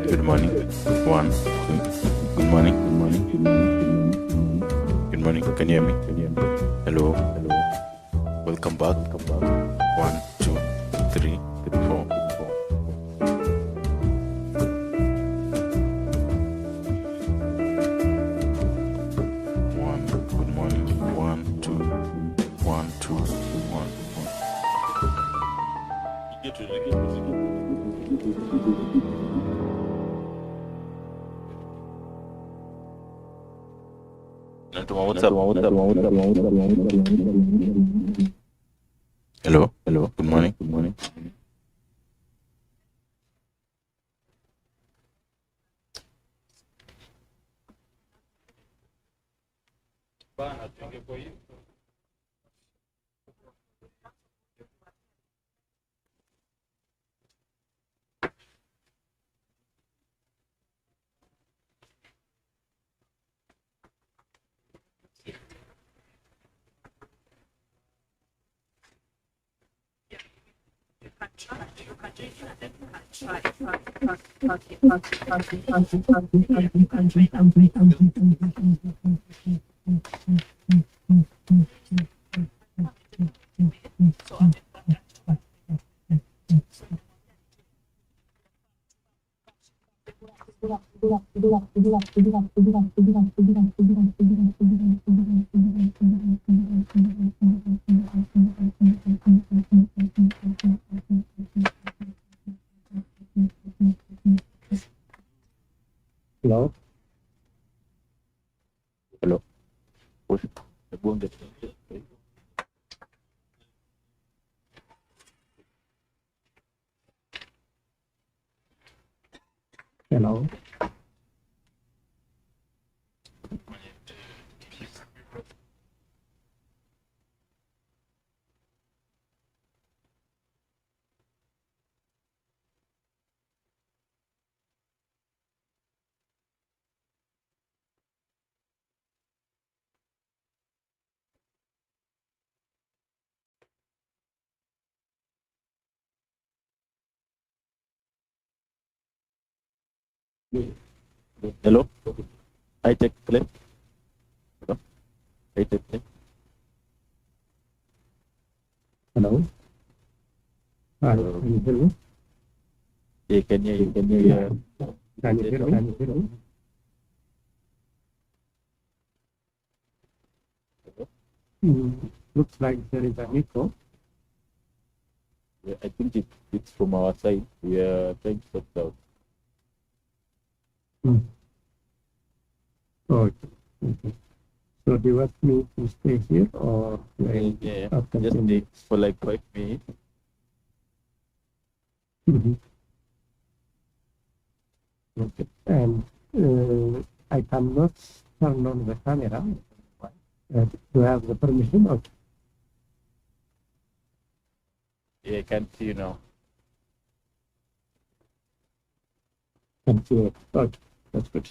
Good morning. One, two. Good morning. Good morning. Good morning. Good morning. Can you hear me? Hello. Hello. Welcome back. Welcome back. 1, 2, 3, 4. One. Good morning. 1, 2. 1, 2, 1. What's up? Hello. Hello. Good morning. Good morning. Hello. Hello. Hello. Hello. I check clip. Hello. I check clip. Hello. Hi. Can you hear me? Yeah, can you hear me? Can you hear me? Can you hear me? Looks like there is an echo. Yeah, I think it's from our side. We are trying to sort it out. Okay. Okay. So do you want me to stay here or yeah, just stay for like 5 minutes? Okay. And I cannot turn on the camera. Do I have the permission? Okay. Yeah, I can see you now. Can see it. Okay, that's good.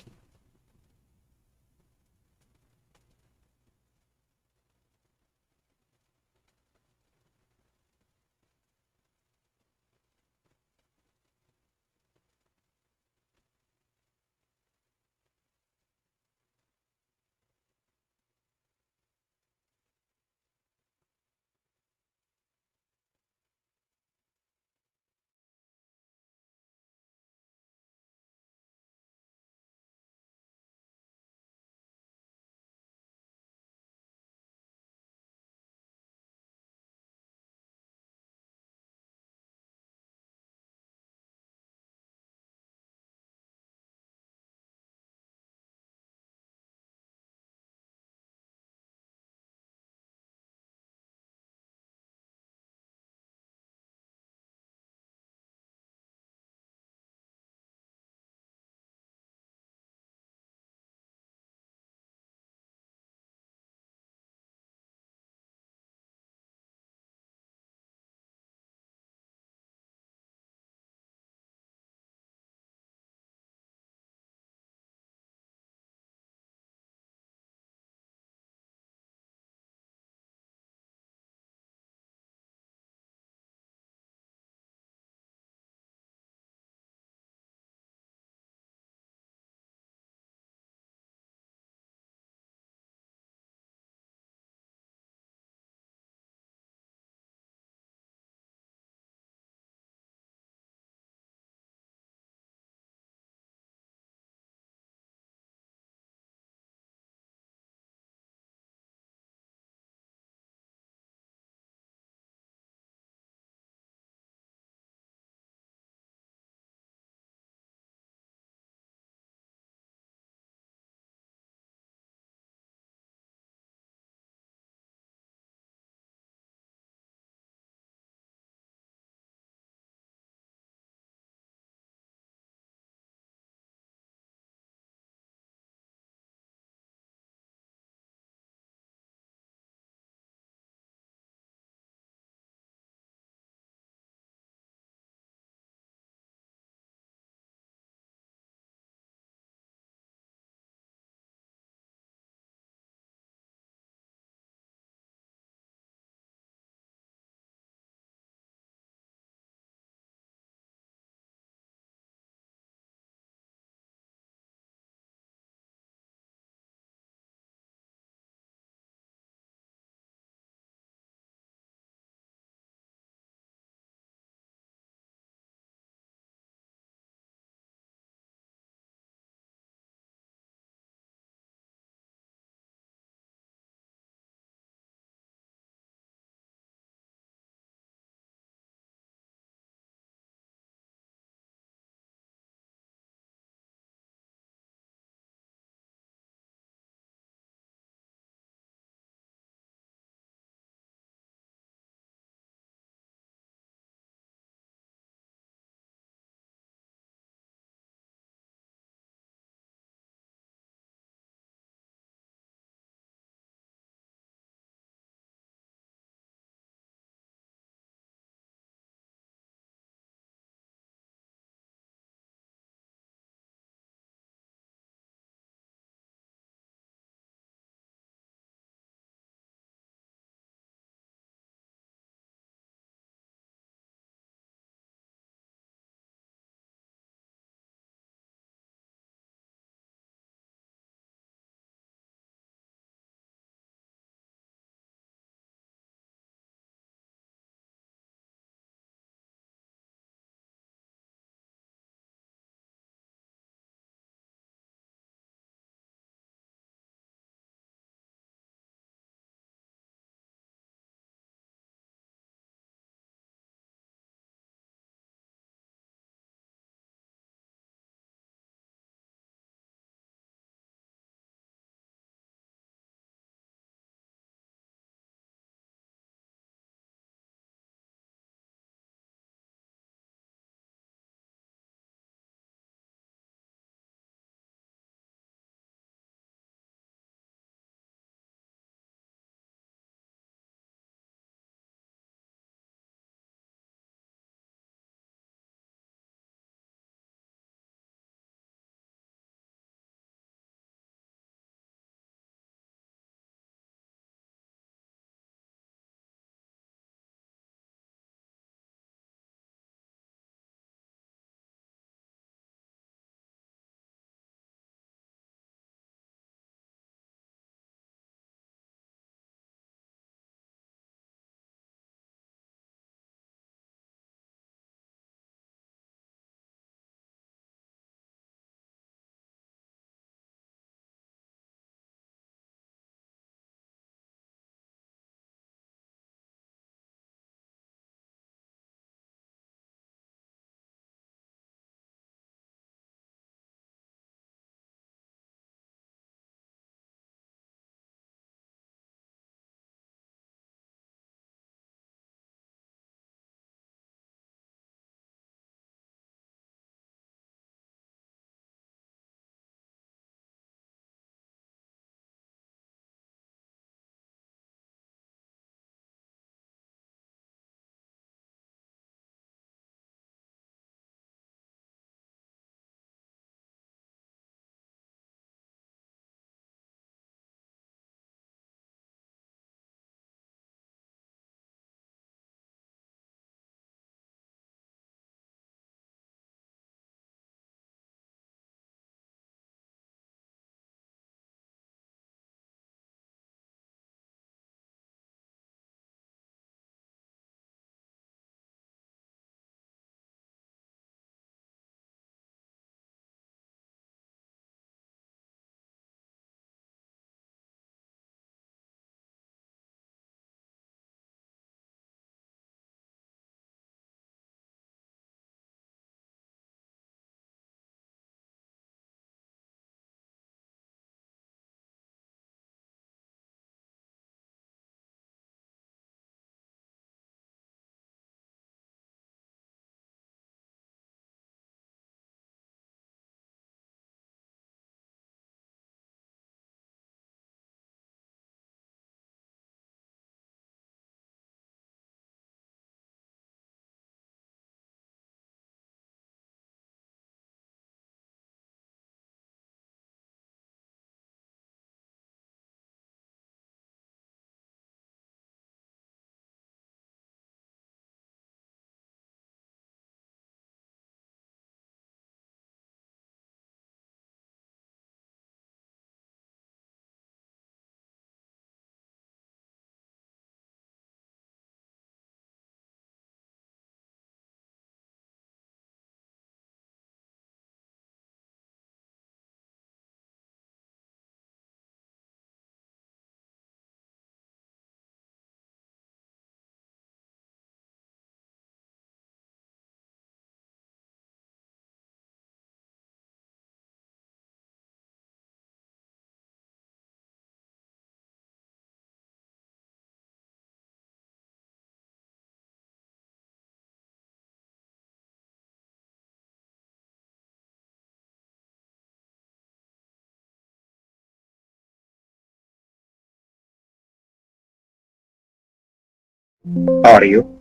How are you?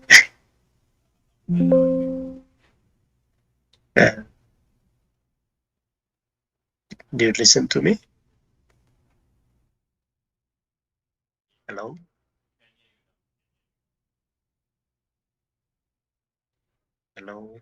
Do you listen to me? Hello? Hello?